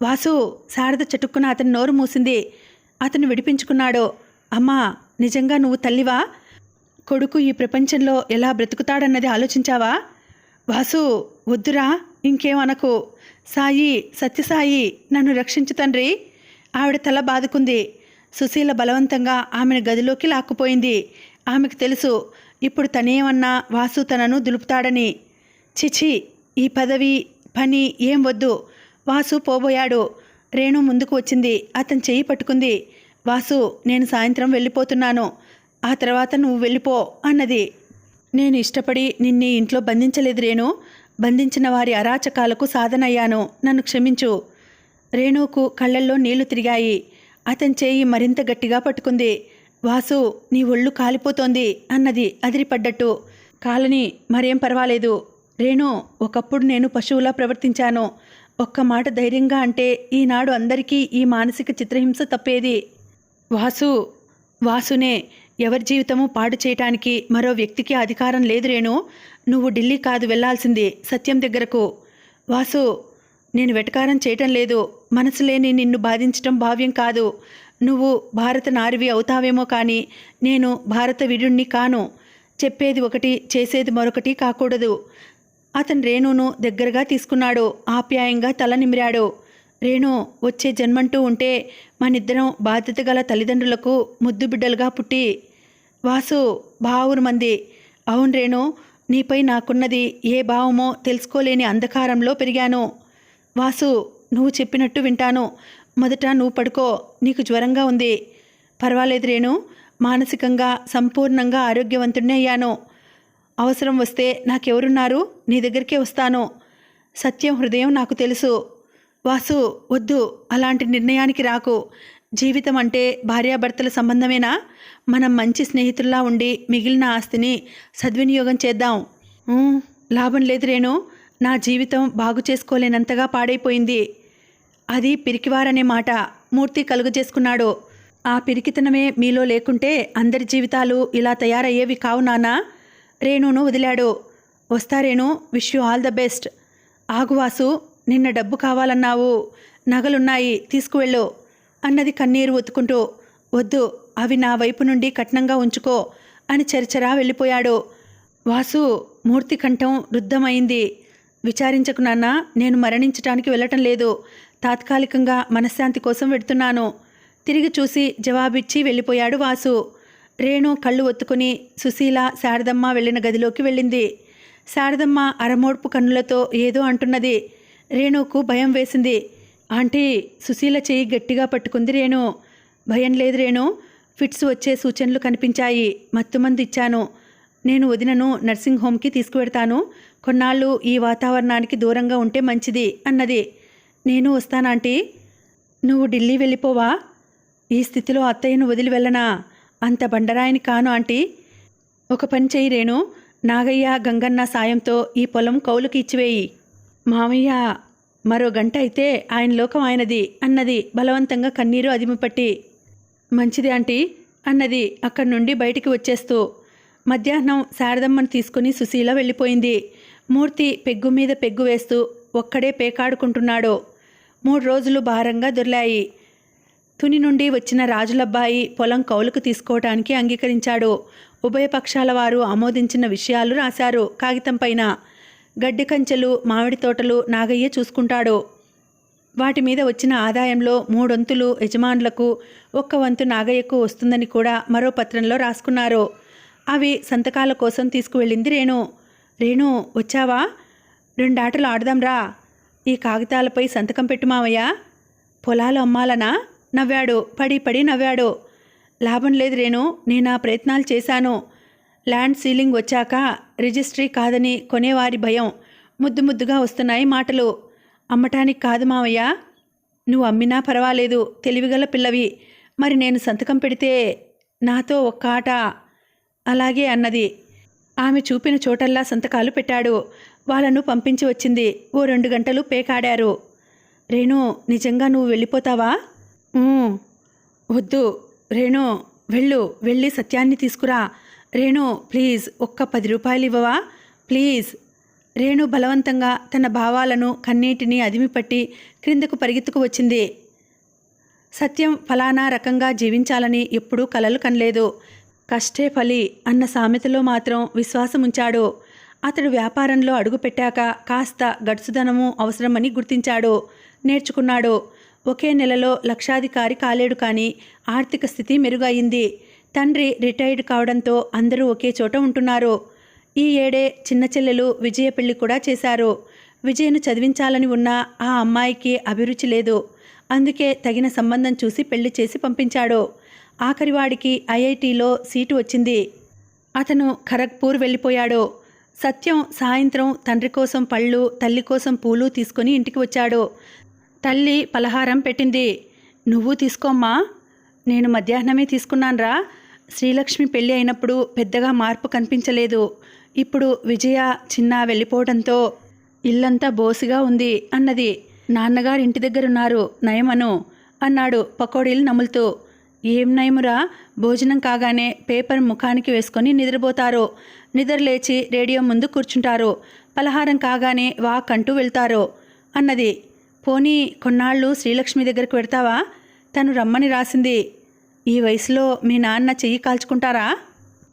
వాసు, శారద చటుక్కున అతని నోరు మూసింది. అతను విడిపించుకున్నాడు. అమ్మా, నిజంగా నువ్వు తల్లివా? కొడుకు ఈ ప్రపంచంలో ఎలా బ్రతుకుతాడన్నది ఆలోచించావా? వాసు, వద్దురా, ఇంకేమనకు. సాయి, సత్యసాయి, నన్ను రక్షించు తండ్రి. ఆవిడ తల బాదుకుంది. సుశీల బలవంతంగా ఆమెను గదిలోకి లాక్కుపోయింది. ఆమెకు తెలుసు ఇప్పుడు తనేమన్నా వాసు తనను దులుపుతాడని. చిచి, ఈ పదవి పని ఏం వద్దు. వాసు పోబోయాడు. రేణు ముందుకు వచ్చింది. అతని చెయ్యి పట్టుకుంది. వాసు, నేను సాయంత్రం వెళ్ళిపోతున్నాను, ఆ తర్వాత నువ్వు వెళ్ళిపో అన్నది. నేను ఇష్టపడి నిన్ను ఇంట్లో బంధించలేదు రేణు. బంధించిన వారి అరాచకాలకు సాధనయ్యాను, నన్ను క్షమించు. రేణుకు కళ్ళల్లో నీళ్లు తిరిగాయి. అతని చేయి మరింత గట్టిగా పట్టుకుంది. వాసు, నీ ఒళ్ళు కాలిపోతోంది అన్నది అదిరిపడ్డట్టు. కాలని, మరేం పర్వాలేదు. రేణు, ఒకప్పుడు నేను పశువులా ప్రవర్తించాను. ఒక్క మాట ధైర్యంగా అంటే ఈనాడు అందరికీ ఈ మానసిక చిత్రహింస తప్పేది. వాసు, వాసునే. ఎవరి జీవితము పాడు చేయటానికి మరో వ్యక్తికి అధికారం లేదు రేణు. నువ్వు ఢిల్లీ కాదు వెళ్లాల్సింది, సత్యం దగ్గరకు. వాసు, నేను వెటకారం చేయటం లేదు. మనసు లేని నిన్ను బాధించటం భావ్యం కాదు. నువ్వు భారత నారివి అవుతావేమో కానీ నేను భారత వీరుణ్ణి కాను. చెప్పేది ఒకటి చేసేది మరొకటి కాకూడదు. అతను రేణును దగ్గరగా తీసుకున్నాడు. ఆప్యాయంగా తల నిమిరాడు. రేణు, వచ్చే జన్మంటూ ఉంటే మనిద్దరం బాధ్యత గల తల్లిదండ్రులకు ముద్దు బిడ్డలుగా పుట్టి. వాసు బావురుమంది. అవును రేణు, నీపై నాకున్నది ఏ భావమో తెలుసుకోలేని అంధకారంలో పెరిగాను. వాసు, నువ్వు చెప్పినట్టు వింటాను. మొదట నువ్వు పడుకో. నీకు జ్వరంగా ఉంది. పర్వాలేదు రేణు, మానసికంగా సంపూర్ణంగా ఆరోగ్యవంతుడిని అయ్యాను. అవసరం వస్తే నాకెవరున్నారు? నీ దగ్గరికే వస్తాను. సత్యం హృదయం నాకు తెలుసు. వాసు, వద్దు, అలాంటి నిర్ణయానికి రాకు. జీవితం అంటే భార్యాభర్తల సంబంధమేనా? మనం మంచి స్నేహితుల్లా ఉండి మిగిలిన ఆస్తిని సద్వినియోగం చేద్దాం. లాభం లేదు రేణు, నా జీవితం బాగు చేసుకోలేనంతగా పాడైపోయింది. అది పిరికివారనే మాట మూర్తి కలుగజేసుకున్నాడు. ఆ పిరికితనమే మీలో లేకుంటే అందరి జీవితాలు ఇలా తయారయ్యేవి కావు నాన్నా. రేణును వదిలాడు. వస్తా Renu, wish you all the best. ఆగువాసు, నిన్న డబ్బు కావాలన్నావు. నగలున్నాయి, తీసుకువెళ్ళు అన్నది కన్నీరు ఒత్తుకుంటూ. వద్దు, అవి నా వైపు నుండి కట్నంగా ఉంచుకో అని చరిచరా వెళ్ళిపోయాడు. వాసు, మూర్తి కంఠం రుద్ధమైంది. విచారించకు నాన్న, నేను మరణించటానికి వెళ్ళటం లేదు. తాత్కాలికంగా మనశ్శాంతి కోసం వెడుతున్నాను. తిరిగి చూసి జవాబిచ్చి వెళ్ళిపోయాడు వాసు. రేణు కళ్ళు ఒత్తుకుని సుశీల, శారదమ్మ వెళ్ళిన గదిలోకి వెళ్ళింది. శారదమ్మ అరమోడ్పు కన్నులతో ఏదో అంటున్నది. రేణుకు భయం వేసింది. ఆంటీ, సుశీల చెయ్యి గట్టిగా పట్టుకుంది రేణు. భయం లేదు రేణు, ఫిట్స్ వచ్చే సూచనలు కనిపించాయి. మత్తుమందు ఇచ్చాను. నేను వదినను నర్సింగ్ హోమ్కి తీసుకువెడతాను. కొన్నాళ్ళు ఈ వాతావరణానికి దూరంగా ఉంటే మంచిది అన్నది. నేను వస్తానాంటీ. నువ్వు ఢిల్లీ వెళ్ళిపోవా? ఈ స్థితిలో అత్తయ్యను వదిలి వెళ్ళనా? అంత బండరాయిని కాను ఆంటీ. ఒక పని చెయ్యి రేణు, నాగయ్య గంగన్న సాయంతో ఈ పొలం కౌలుకి ఇచ్చివేయి. మామయ్య, మరో గంట అయితే ఆయన లోకం ఆయనది అన్నది బలవంతంగా కన్నీరు అదిమిపట్టి. మంచిది ఆంటీ అన్నది అక్కడి నుండి బయటికి వచ్చేస్తూ. మధ్యాహ్నం శారదమ్మను తీసుకుని సుశీల వెళ్ళిపోయింది. మూర్తి పెగ్గు మీద పెగ్గు వేస్తూ ఒక్కడే పేకాడుకుంటున్నాడు. 3 రోజులు భారంగా దొర్లాయి. తుని నుండి వచ్చిన రాజులబ్బాయి పొలం కౌలుకు తీసుకోవటానికి అంగీకరించాడు. ఉభయ పక్షాల వారు ఆమోదించిన విషయాలు రాశారు కాగితం పైన. గడ్డి కంచెలు, మామిడి తోటలు నాగయ్య చూసుకుంటాడు. వాటి మీద వచ్చిన ఆదాయంలో 3 వంతులు యజమానులకు, 1 వంతు నాగయ్యకు వస్తుందని కూడా మరో పత్రంలో రాసుకున్నారు. అవి సంతకాల కోసం తీసుకువెళ్ళింది రేణు. రేణు, వచ్చావా? 2 ఆటలు ఆడదాంరా. ఈ కాగితాలపై సంతకం పెట్టు మావయ్య. పొలాలు అమ్మాలనా? నవ్వాడు. పడి నవ్వాడు. లాభం లేదు రేణు, నేను ఆ ప్రయత్నాలు చేశాను. ల్యాండ్ సీలింగ్ వచ్చాక రిజిస్ట్రీ కాదని కొనేవారి భయం. ముద్దుగా వస్తున్నాయి మాటలు. అమ్మటానికి కాదు మావయ్య. నువ్వు అమ్మినా పర్వాలేదు, తెలివిగల పిల్లవి. మరి నేను సంతకం పెడితే నాతో ఒక్క ఆట. అలాగే అన్నది. ఆమె చూపిన చోటల్లా సంతకాలు పెట్టాడు. వాళ్ళను పంపించి వచ్చింది. ఓ 2 గంటలు పేకాడారు. రేణు, నిజంగా నువ్వు వెళ్ళిపోతావా? వద్దు రేణు, వెళ్ళి సత్యాన్ని తీసుకురా. రేణు, ప్లీజ్, ఒక్క 10 రూపాయలు ఇవ్వవా? ప్లీజ్. రేణు బలవంతంగా తన భావాలను, కన్నీటిని అదిమిపట్టి క్రిందకు పరిగెత్తుకు వచ్చింది. సత్యం ఫలానా రకంగా జీవించాలని ఎప్పుడూ కలలు కనలేదు. కష్టే ఫలి అన్న సామెతలో మాత్రం విశ్వాసముంచాడు. అతడు వ్యాపారంలో అడుగుపెట్టాక కాస్త గడుసుదనము అవసరమని గుర్తించాడు, నేర్చుకున్నాడు. ఒకే నెలలో లక్షాధికారి కాలేడు, కానీ ఆర్థిక స్థితి మెరుగయింది. తండ్రి రిటైర్డ్ కావడంతో అందరూ ఒకే చోట ఉంటున్నారు. ఈ ఏడే చిన్న చెల్లెలు విజయ పెళ్లి కూడా చేశారు. విజయను చదివించాలని ఉన్నా ఆ అమ్మాయికి అభిరుచి లేదు. అందుకే తగిన సంబంధం చూసి పెళ్లి చేసి పంపించాడు. ఆఖరివాడికి ఐఐటీలో సీటు వచ్చింది. అతను ఖరగ్పూర్ వెళ్ళిపోయాడు. సత్యం సాయంత్రం తండ్రి కోసం పళ్ళు, తల్లి కోసం పూలు తీసుకొని ఇంటికి వచ్చాడు. తల్లి పలహారం పెట్టింది. నువ్వు తీసుకోమ్మా. నేను మధ్యాహ్నమే తీసుకున్నాన్రా. శ్రీలక్ష్మి పెళ్ళి అయినప్పుడు పెద్దగా మార్పు కనిపించలేదు. ఇప్పుడు విజయ, చిన్న వెళ్ళిపోవడంతో ఇల్లంతా బోసిగా ఉంది అన్నది. నాన్నగారు ఇంటి దగ్గరున్నారు, నయమను అన్నాడు పకోడీలు నములుతూ. ఏం నయమురా, భోజనం కాగానే పేపర్ ముఖానికి వేసుకొని నిద్రపోతారు. నిద్రలేచి రేడియో ముందు కూర్చుంటారు. పలహారం కాగానే వాక్ అంటూ వెళ్తారు అన్నది. పోనీ కొన్నాళ్ళు శ్రీలక్ష్మి దగ్గరికి పెడతావా? తను రమ్మని రాసింది. ఈ వయసులో మీ నాన్న చెయ్యి కాల్చుకుంటారా?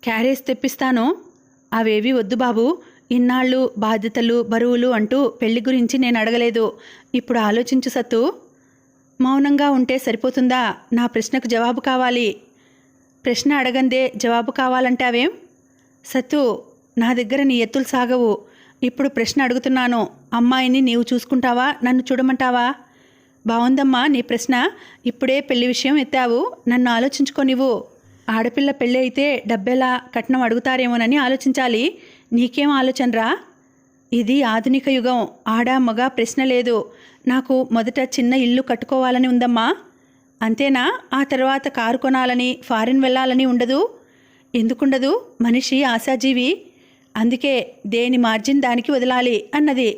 క్యారేజ్ తెప్పిస్తాను. అవేవి వద్దు బాబు. ఇన్నాళ్ళు బాధ్యతలు బరువులు అంటూ పెళ్లి గురించి నేను అడగలేదు. ఇప్పుడు ఆలోచించు సత్తు. మౌనంగా ఉంటే సరిపోతుందా? నా ప్రశ్నకు జవాబు కావాలి. ప్రశ్న అడగందే జవాబు కావాలంటావేం? సత్తు, నా దగ్గర నీ ఎత్తులు సాగవు. ఇప్పుడు ప్రశ్న అడుగుతున్నాను. అమ్మాయిని నీవు చూసుకుంటావా, నన్ను చూడమంటావా? బాగుందమ్మా నీ ప్రశ్న. ఇప్పుడే పెళ్లి విషయం ఎత్తావు, నన్ను ఆలోచించుకోనివ్వు. ఆడపిల్ల పెళ్ళి అయితే డబ్బెలా కట్నం అడుగుతారేమోనని ఆలోచించాలి. నీకేం ఆలోచనరా? ఇది ఆధునిక యుగం. ఆడ మగ ప్రశ్న లేదు. నాకు మొదట చిన్న ఇల్లు కట్టుకోవాలని ఉందమ్మా. అంతేనా? ఆ తర్వాత కారు కొనాలని, ఫారిన్ వెళ్ళాలని ఉండదు? ఎందుకుండదు? మనిషి ఆశాజీవి. అందుకే దేని మార్జిన్ దానికి వదలాలి అన్నది.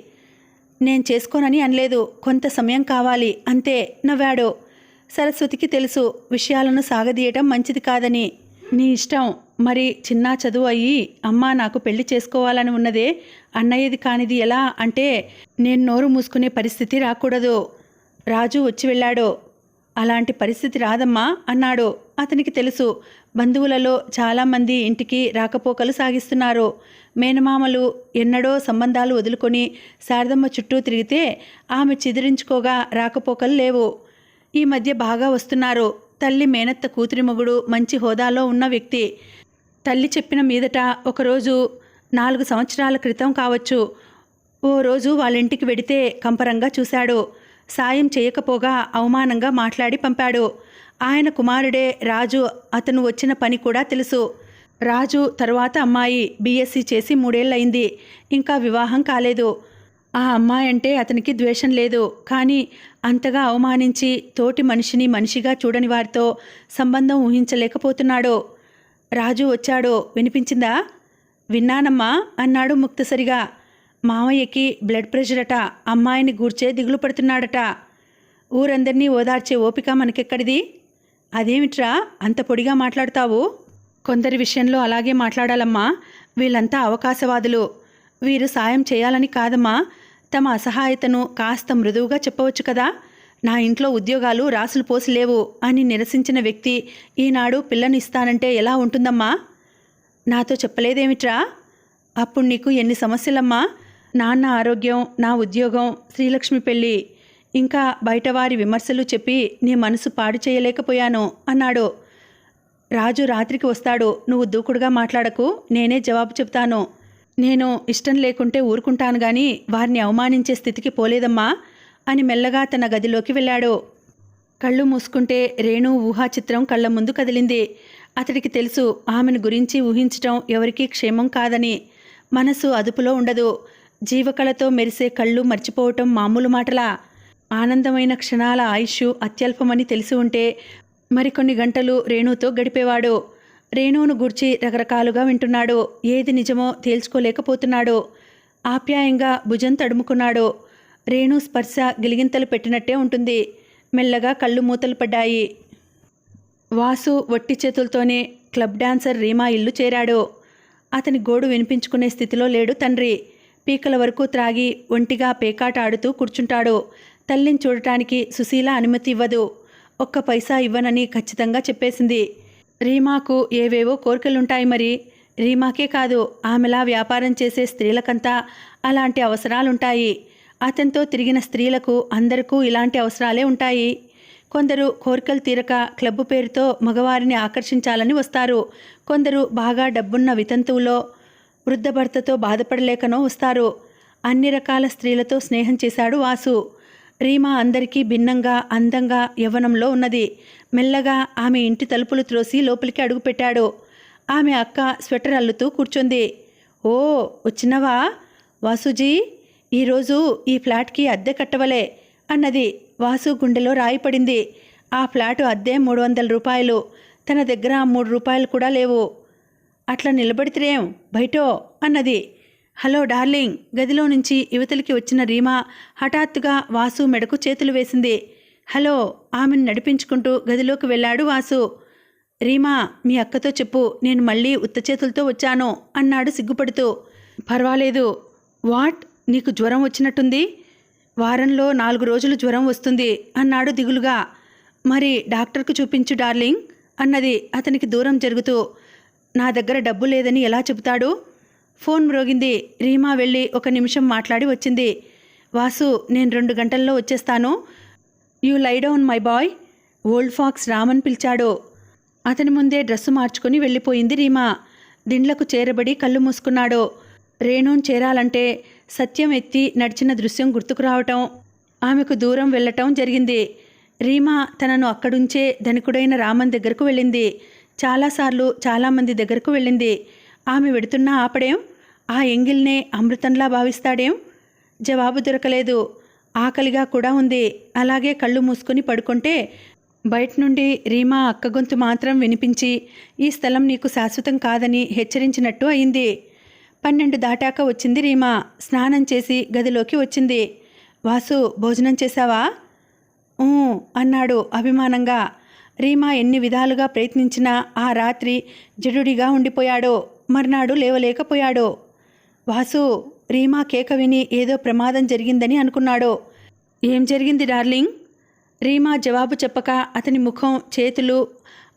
నేను చేసుకోనని అనలేదు. కొంత సమయం కావాలి అంతే నవ్వాడు. సరస్వతికి తెలుసు విషయాలను సాగదీయటం మంచిది కాదని. నీ ఇష్టం. మరి చిన్న చదువు అయ్యి అమ్మా నాకు పెళ్లి చేసుకోవాలని ఉన్నదే, అన్నయ్యది కానిది ఎలా అంటే నేను నోరు మూసుకునే పరిస్థితి రాకూడదు. రాజు వచ్చి వెళ్ళాడు. అలాంటి పరిస్థితి రాదమ్మా అన్నాడు. అతనికి తెలుసు బంధువులలో చాలామంది ఇంటికి రాకపోకలు సాగిస్తున్నారు. మేనమామలు ఎన్నడో సంబంధాలు వదులుకొని శారదమ్మ చుట్టూ తిరిగితే ఆమె చిదిరించుకోగా రాకపోకలు లేవు. ఈ మధ్య బాగా వస్తున్నారు. తల్లి మేనత్త కూతురి మొగుడు మంచి హోదాలో ఉన్న వ్యక్తి. తల్లి చెప్పిన మీదట ఒకరోజు 4 సంవత్సరాల క్రితం కావచ్చు, ఓ రోజు వాళ్ళింటికి వెడితే కంపరంగా చూశాడు. సాయం చేయకపోగా అవమానంగా మాట్లాడి పంపాడు. ఆయన కుమారుడే రాజు. అతను వచ్చిన పని కూడా తెలుసు. రాజు తరువాత అమ్మాయి బీఎస్సీ చేసి 3 ఏళ్ళయింది. ఇంకా వివాహం కాలేదు. ఆ అమ్మాయి అంటే అతనికి ద్వేషం లేదు. కానీ అంతగా అవమానించి తోటి మనిషిని మనిషిగా చూడని వారితో సంబంధం ఊహించలేకపోతున్నాడు. రాజు వచ్చాడు. వినిపించిందా? విన్నానమ్మా అన్నాడు ముక్తసరిగా. మామయ్యకి బ్లడ్ ప్రెషర్ అట. అమ్మాయిని గూర్చే దిగులు పడుతున్నాడట. ఊరందరినీ ఓదార్చే ఓపిక మనకెక్కడిది? అదేమిట్రా అంత పొడిగా మాట్లాడతావు? కొందరి విషయంలో అలాగే మాట్లాడాలమ్మా. వీళ్ళంతా అవకాశవాదులు. వీరు సాయం చేయాలని కాదమ్మా, తమ అసహాయతను కాస్త మృదువుగా చెప్పవచ్చు కదా. నా ఇంట్లో ఉద్యోగాలు రాసులు పోసి లేవు అని నిరసించిన వ్యక్తి ఈనాడు పిల్లని ఇస్తానంటే ఎలా ఉంటుందమ్మా? నాతో చెప్పలేదేమిట్రా? అప్పుడు నీకు ఎన్ని సమస్యలమ్మా? నాన్న ఆరోగ్యం, నా ఉద్యోగం, శ్రీలక్ష్మి పెళ్ళి, ఇంకా బయటవారి విమర్శలు చెప్పి నీ మనసు పాడు చేయలేకపోయాను అన్నాడు. రాజు రాత్రికి వస్తాడు. నువ్వు దూకుడుగా మాట్లాడకు, నేనే జవాబు చెప్తాను. నేను ఇష్టం లేకుంటే ఊరుకుంటాను గాని వారిని అవమానించే స్థితికి పోలేదమ్మా అని మెల్లగా తన గదిలోకి వెళ్ళాడు. కళ్ళు మూసుకుంటే రేణు ఊహాచిత్రం కళ్ళ ముందు కదిలింది. అతడికి తెలుసు ఆమెను గురించి ఊహించటం ఎవరికీ క్షేమం కాదని. మనసు అదుపులో ఉండదు. జీవకళతో మెరిసే కళ్ళు మర్చిపోవటం మామూలు మాటలా? ఆనందమైన క్షణాల ఆయుష్ అత్యల్పమని తెలిసి ఉంటే మరికొన్ని గంటలు రేణుతో గడిపేవాడు. రేణువును గూర్చి రకరకాలుగా వింటున్నాడు. ఏది నిజమో తేల్చుకోలేకపోతున్నాడు. ఆప్యాయంగా భుజం తడుముకున్నాడు. రేణు స్పర్శ గిలిగింతలు పెట్టినట్టే ఉంటుంది. మెల్లగా కళ్ళు మూతలు పడ్డాయి. వాసు వట్టి చేతులతోనే క్లబ్ డాన్సర్ రీమా ఇల్లు చేరాడు. అతని గోడు వినిపించుకునే స్థితిలో లేడు తండ్రి. పీకల వరకు త్రాగి ఒంటిగా పేకాట ఆడుతూ కూర్చుంటాడు. తల్లిని చూడటానికి సుశీల అనుమతి ఇవ్వదు. 1 పైసా ఇవ్వనని ఖచ్చితంగా చెప్పేసింది. రీమాకు ఏవేవో కోరికలుంటాయి. మరి రీమాకే కాదు, ఆమెలా వ్యాపారం చేసే స్త్రీలకంతా అలాంటి అవసరాలుంటాయి. అతనితో తిరిగిన స్త్రీలకు అందరికీ ఇలాంటి అవసరాలే ఉంటాయి. కొందరు కోరికలు తీరక క్లబ్బు పేరుతో మగవారిని ఆకర్షించాలని వస్తారు. కొందరు బాగా డబ్బున్న వితంతువులో వృద్ధ భర్తతో బాధపడలేకనో వస్తారు. అన్ని రకాల స్త్రీలతో స్నేహం చేశాడు వాసు. రీమా అందరికీ భిన్నంగా అందంగా యవ్వనంలో ఉన్నది. మెల్లగా ఆమె ఇంటి తలుపులు త్రోసి లోపలికి అడుగుపెట్టాడు. ఆమె అక్క స్వెటర్ అల్లుతూ కూర్చుంది. ఓ వచ్చినవా వాసుజీ? ఈరోజు ఈ ఫ్లాట్కి అద్దె కట్టవలే అన్నది. వాసు గుండెలో రాయిపడింది. ఆ ఫ్లాటు అద్దె 300 రూపాయలు. తన దగ్గర 3 రూపాయలు కూడా లేవు. అట్లా నిలబడితేరేం బయటో అన్నది. Hello darling. గదిలో నుంచి యువతలికి వచ్చిన రీమా హఠాత్తుగా వాసు మెడకు చేతులు వేసింది. హలో. ఆమెను నడిపించుకుంటూ గదిలోకి వెళ్ళాడు వాసు. రీమా, మీ అక్కతో చెప్పు నేను మళ్ళీ ఉత్త చేతులతో వచ్చాను అన్నాడు సిగ్గుపడుతూ. పర్వాలేదు. వాట్, నీకు జ్వరం వచ్చినట్టుంది? వారంలో 4 రోజులు జ్వరం వస్తుంది అన్నాడు దిగులుగా. మరి డాక్టర్కు చూపించు డార్లింగ్ అన్నది అతనికి దూరం జరుగుతూ. నా దగ్గర డబ్బు లేదని ఎలా చెబుతాడు? ఫోన్ మ్రోగింది. రీమా వెళ్ళి 1 నిమిషం మాట్లాడి వచ్చింది. వాసు, నేను 2 గంటల్లో వచ్చేస్తాను. You lie down my boy. Old fox Raman పిలిచాడు. అతని ముందే డ్రెస్సు మార్చుకుని వెళ్ళిపోయింది రీమా. దిండ్లకు చేరబడి కళ్ళు మూసుకున్నాడు. రేణుని చేరాలంటే సత్యం ఎత్తి నడిచిన దృశ్యం గుర్తుకు రావటం, ఆమెకు దూరం వెళ్ళటం జరిగింది. రీమా తనను అక్కడుంచే ధనికుడైన రామన్ దగ్గరకు వెళ్ళింది. చాలాసార్లు చాలామంది దగ్గరకు వెళ్ళింది. ఆమె వెడుతున్నా ఆపడేం? ఆ ఎంగిల్నే అమృతంలా భావిస్తాడేం? జవాబు దొరకలేదు. ఆకలిగా కూడా ఉంది. అలాగే కళ్ళు మూసుకుని పడుకుంటే బయట నుండి రీమా అక్క గొంతు మాత్రం వినిపించి ఈ స్థలం నీకు శాశ్వతం కాదని హెచ్చరించినట్టు అయింది. 12 దాటాక వచ్చింది రీమా. స్నానం చేసి గదిలోకి వచ్చింది. వాసు, భోజనం చేశావా? అన్నాడు అభిమానంగా. రీమా ఎన్ని విధాలుగా ప్రయత్నించినా ఆ రాత్రి జడుడిగా ఉండిపోయాడు. మర్నాడు లేవలేకపోయాడు. వాసు రీమా కేక విని ఏదో ప్రమాదం జరిగిందని అనుకున్నాడు. ఏం జరిగింది డార్లింగ్? రీమా జవాబు చెప్పక అతని ముఖం, చేతులు,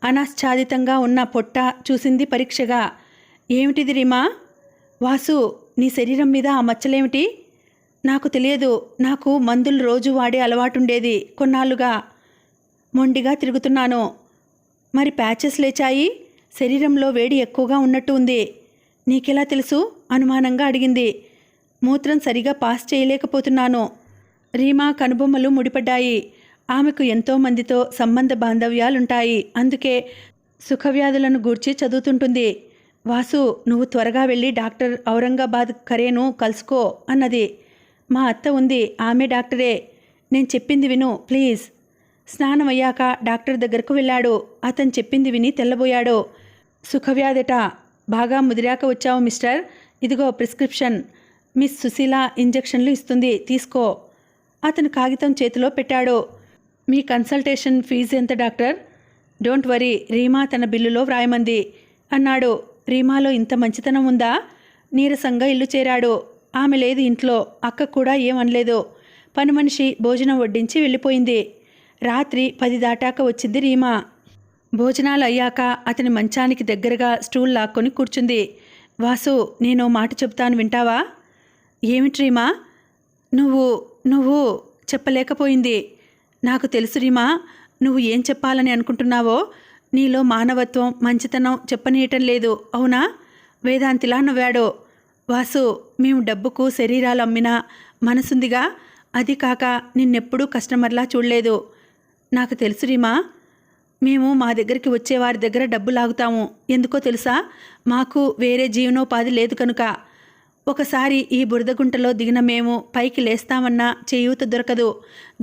అనాచ్ఛాదితంగా ఉన్న పొట్ట చూసింది పరీక్షగా. ఏమిటిది రీమా? వాసు, నీ శరీరం మీద ఆ మచ్చలేమిటి? నాకు తెలియదు. నాకు మందులు రోజు వాడే అలవాటుండేది. కొన్నాళ్ళుగా మొండిగా తిరుగుతున్నాను. మరి ప్యాచెస్ లేచాయి. శరీరంలో వేడి ఎక్కువగా ఉన్నట్టు ఉంది. నీకెలా తెలుసు? అనుమానంగా అడిగింది. మూత్రం సరిగా పాస్ చేయలేకపోతున్నాను. రీమా కనుబొమ్మలు ముడిపడ్డాయి. ఆమెకు ఎంతో మందితో సంబంధ బాంధవ్యాలుంటాయి. అందుకే సుఖవ్యాధులను గూర్చి చదువుతుంటుంది. వాసు, నువ్వు త్వరగా వెళ్ళి డాక్టర్ ఔరంగాబాద్ ఖరేను కలుసుకో అన్నది. మా అత్త ఉంది, ఆమె డాక్టరే. నేను చెప్పింది విను ప్లీజ్. స్నానం అయ్యాక డాక్టర్ దగ్గరకు వెళ్ళాడు. అతను చెప్పింది విని తెల్లబోయాడు. సుఖవ్యాధట. బాగా ముదిరాక వచ్చావు మిస్టర్. ఇదిగో ప్రిస్క్రిప్షన్. మిస్ సుశీల ఇంజెక్షన్లు ఇస్తుంది, తీసుకో. అతను కాగితం చేతిలో పెట్టాడు. మీ కన్సల్టేషన్ ఫీజు ఎంత డాక్టర్? డోంట్ వరీ, రీమా తన బిల్లులో వ్రాయమంది అన్నాడు. రీమాలో ఇంత మంచితనం ఉందా? నీరసంగా ఇల్లు చేరాడు. ఆమె లేదు ఇంట్లో. అక్క కూడా ఏమనలేదు. పని మనిషి భోజనం వడ్డించి వెళ్ళిపోయింది. రాత్రి 10 దాటాక వచ్చింది రీమా. భోజనాలు అయ్యాక అతని మంచానికి దగ్గరగా స్టూల్ లాక్కొని కూర్చుంది. వాసు, నేను మాట చెబుతాను, వింటావా? ఏమిటి రీమా? నువ్వు చెప్పలేకపోయింది. నాకు తెలుసు రీమా, నువ్వు ఏం చెప్పాలని అనుకుంటున్నావో. నీలో మానవత్వం, మంచితనం చెప్పనీయటం లేదు, అవునా? వేదాంతిలా నవ్వాడు. వాసు, మేము డబ్బుకు శరీరాలు అమ్మినా మనసుందిగా. అది కాక నిన్నెప్పుడూ కస్టమర్లా చూడలేదు. నాకు తెలుసు రీమా. మేము మా దగ్గరికి వచ్చేవారి దగ్గర డబ్బు లాగుతాము. ఎందుకో తెలుసా? మాకు వేరే జీవనోపాధి లేదు కనుక. ఒకసారి ఈ బురదగుంటలో దిగిన మేము పైకి లేస్తామన్నా చేయూత దొరకదు.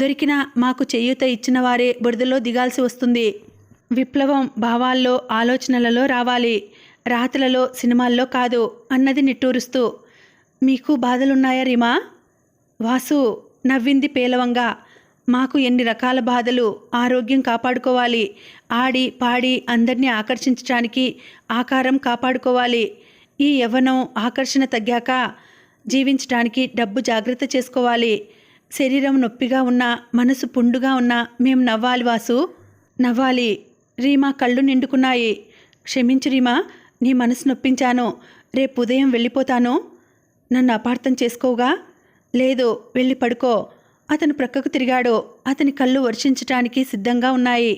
దొరికినా మాకు చేయూత ఇచ్చిన వారే బురదలో దిగాల్సి వస్తుంది. విప్లవం భావాల్లో, ఆలోచనలలో రావాలి, రాతలలో, సినిమాల్లో కాదు అన్నది నిట్టూరుస్తూ. మీకు బాధలున్నాయా రీమా? వాసు నవ్వింది పేలవంగా. మాకు ఎన్ని రకాల బాధలు. ఆరోగ్యం కాపాడుకోవాలి. ఆడి పాడి అందరినీ ఆకర్షించడానికి ఆకారం కాపాడుకోవాలి. ఈ యవ్వనం ఆకర్షణ తగ్గాక జీవించడానికి డబ్బు జాగ్రత్త చేసుకోవాలి. శరీరం నొప్పిగా ఉన్నా, మనసు పుండుగా ఉన్నా మేం నవ్వాలి వాసు, నవ్వాలి. రీమా కళ్ళు నిండుకున్నాయి. క్షమించు రీమా, నీ మనసు నొప్పించాను. రేపు ఉదయం వెళ్ళిపోతాను. నన్ను అపార్థం చేసుకోగా. లేదు, వెళ్ళి పడుకో. అతను ప్రక్కకు తిరిగాడు. అతని కళ్ళు వర్షించటానికి సిద్ధంగా ఉన్నాయి.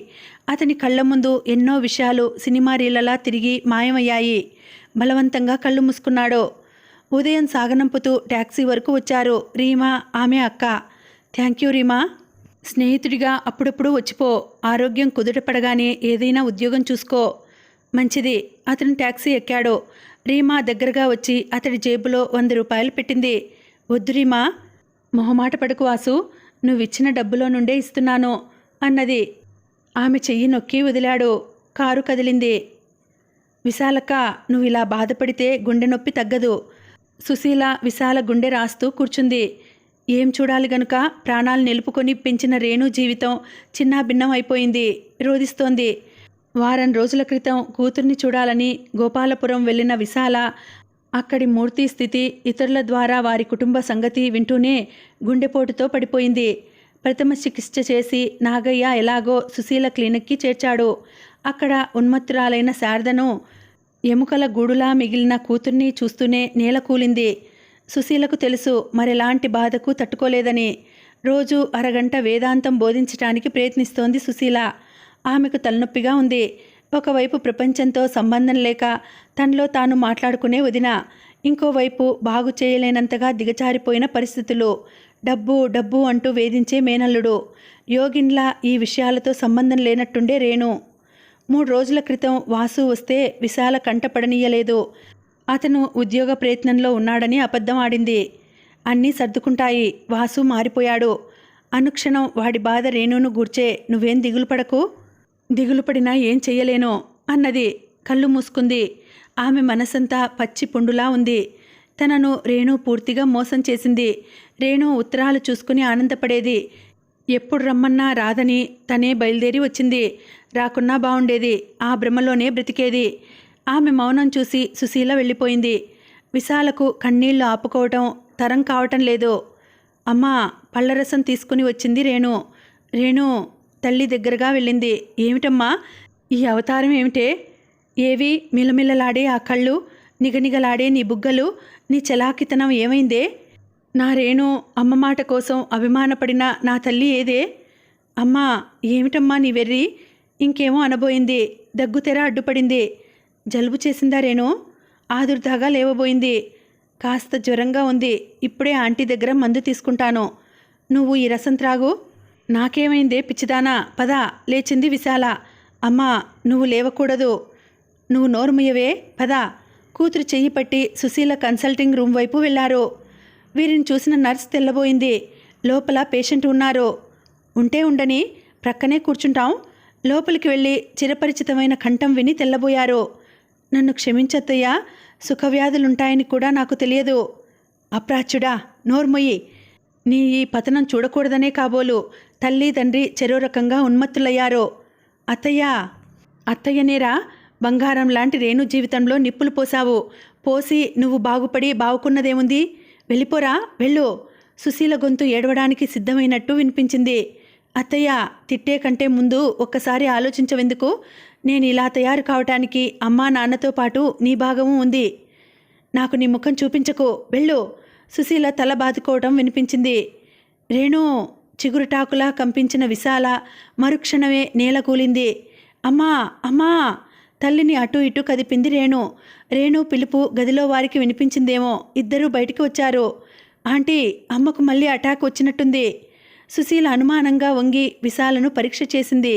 అతని కళ్ళ ముందు ఎన్నో విషయాలు సినిమా రీలలా తిరిగి మాయమయ్యాయి. బలవంతంగా కళ్ళు మూసుకున్నాడు. ఉదయం సాగనంపుతూ ట్యాక్సీ వరకు వచ్చారు రీమా, ఆమె అక్క. Thank you Reema. స్నేహితుడిగా అప్పుడప్పుడు వచ్చిపో. ఆరోగ్యం కుదుటపడగానే ఏదైనా ఉద్యోగం చూసుకో. మంచిది. అతను ట్యాక్సీ ఎక్కాడు. రీమా దగ్గరగా వచ్చి అతడి జేబులో 100 రూపాయలు పెట్టింది. వద్దు రీమా, మొహమాట పడుకు వాసు, నువ్విచ్చిన డబ్బులో నుండే ఇస్తున్నాను అన్నది. ఆమె చెయ్యి నొక్కి వదిలాడు. కారు కదిలింది. విశాలక్క, నువ్వు ఇలా బాధపడితే గుండె నొప్పి తగ్గదు. సుశీల విశాల గుండె రాస్తూ కూర్చుంది. ఏం చూడాలి గనుక ప్రాణాలు నిలుపుకొని పెంచిన రేణు జీవితం చిన్నాభిన్నం అయిపోయింది. రోదిస్తోంది. వారం రోజుల క్రితం కూతుర్ని చూడాలని గోపాలపురం వెళ్ళిన విశాల అక్కడి మూర్తి స్థితి, ఇతరుల ద్వారా వారి కుటుంబ సంగతి వింటూనే గుండెపోటుతో పడిపోయింది. ప్రథమ చికిత్స చేసి నాగయ్య ఎలాగో సుశీల క్లినిక్కి చేర్చాడు. అక్కడ ఉన్మత్తురాలైన శారదను ఎముకల గూడులా మిగిలిన కూతుర్ని చూస్తూనే నేల కూలింది. సుశీలకు తెలుసు మరెలాంటి బాధకు తట్టుకోలేదని. రోజు అరగంట వేదాంతం బోధించటానికి ప్రయత్నిస్తోంది సుశీల. ఆమెకు తలనొప్పిగా ఉంది. ఒకవైపు ప్రపంచంతో సంబంధం లేక తనలో తాను మాట్లాడుకునే వదిన, ఇంకోవైపు బాగు చేయలేనంతగా దిగజారిపోయిన పరిస్థితులు, డబ్బు డబ్బు అంటూ వేధించే మేనల్లుడు. యోగిన్లా ఈ విషయాలతో సంబంధం లేనట్టుండే రేణు. 3 రోజుల క్రితం వాసు వస్తే విశాల కంటపడనీయలేదు. అతను ఉద్యోగ ప్రయత్నంలో ఉన్నాడని అబద్ధం ఆడింది. అన్నీ సర్దుకుంటాయి. వాసు మారిపోయాడు. అనుక్షణం వాడి బాధ రేణును గూర్చే. నువ్వేం దిగులు పడకు, దిగులు పడినా ఏం చెయ్యలేను అన్నది. కళ్ళు మూసుకుంది. ఆమె మనసంతా పచ్చి పుండులా ఉంది. తనను రేణు పూర్తిగా మోసం చేసింది. రేణు ఉత్తరాలు చూసుకుని ఆనందపడేది. ఎప్పుడు రమ్మన్నా రాదని తనే బయలుదేరి వచ్చింది. రాకున్నా బాగుండేది. ఆ భ్రమలోనే బ్రతికేది. ఆమె మౌనం చూసి సుశీల వెళ్ళిపోయింది. విశాలకు కన్నీళ్లు ఆపుకోవటం తరం కావటం లేదు. అమ్మా, పళ్ళరసం తీసుకుని వచ్చింది రేణు. రేణు తల్లి దగ్గరగా వెళ్ళింది. ఏమిటమ్మా ఈ అవతారం ఏమిటే? ఏవి మిలమిలలాడే ఆ కళ్ళు, నిగనిగలాడే నీ బుగ్గలు, నీ చలాకితనం ఏమైందే? నా రేణు అమ్మ మాట కోసం అభిమానపడిన నా తల్లి ఏదే? అమ్మా, ఏమిటమ్మా నీ వెర్రి? ఇంకేమో అనబోయింది. దగ్గుతెర అడ్డుపడింది. జలుబు చేసిందా రేణు? ఆదుర్దాగా లేవబోయింది. కాస్త జ్వరంగా ఉంది. ఇప్పుడే ఆంటీ దగ్గర మందు తీసుకుంటాను. నువ్వు ఈ రసం త్రాగు. నాకేమైందే పిచ్చిదానా? పద, లేచింది విశాల. అమ్మా, నువ్వు లేవకూడదు. నువ్వు నోరుముయ్యవే, పద. కూతురు చెయ్యి పట్టి సుశీల కన్సల్టింగ్ రూమ్ వైపు వెళ్లారు. వీరిని చూసిన నర్స్ తెల్లబోయింది. లోపల పేషెంట్ ఉన్నారు. ఉంటే ఉండని, ప్రక్కనే కూర్చుంటాం. లోపలికి వెళ్ళి చిరపరిచితమైన కంఠం విని తెల్లబోయారు. నన్ను క్షమించత్తయ్యా, సుఖవ్యాధులుంటాయని కూడా నాకు తెలియదు. అప్రాచ్యుడా, నోర్మొయ్యి. నీ ఈ పతనం చూడకూడదనే కాబోలు తల్లి తండ్రి చెరో రకంగా ఉన్మత్తులయ్యారు. అత్తయ్యా, అత్తయ్యనేరా, బంగారం లాంటి రేణు జీవితంలో నిప్పులు పోసావు. పోసి నువ్వు బాగుపడి బావుకున్నదేముంది? వెళ్ళిపోరా, వెళ్ళు. సుశీల గొంతు ఏడవడానికి సిద్ధమైనట్టు వినిపించింది. అత్తయ్య, తిట్టే కంటే ముందు ఒక్కసారి ఆలోచించవెందుకు? నేను ఇలా తయారు కావటానికి అమ్మా నాన్నతో పాటు నీ భాగము ఉంది. నాకు నీ ముఖం చూపించకు, వెళ్ళు. సుశీల తల బాదుకోవటం వినిపించింది. రేణు చిగురుటాకులా కంపించిన విశాల మరుక్షణమే నేల కూలింది. అమ్మా, అమ్మా! తల్లిని అటు ఇటు కదిపింది రేణు. రేణు పిలుపు గదిలో వారికి వినిపించిందేమో. ఇద్దరూ బయటికి వచ్చారు. ఆంటీ, అమ్మకు మళ్ళీ అటాక్ వచ్చినట్టుంది. సుశీల అనుమానంగా వంగి విశాలను పరీక్ష చేసింది.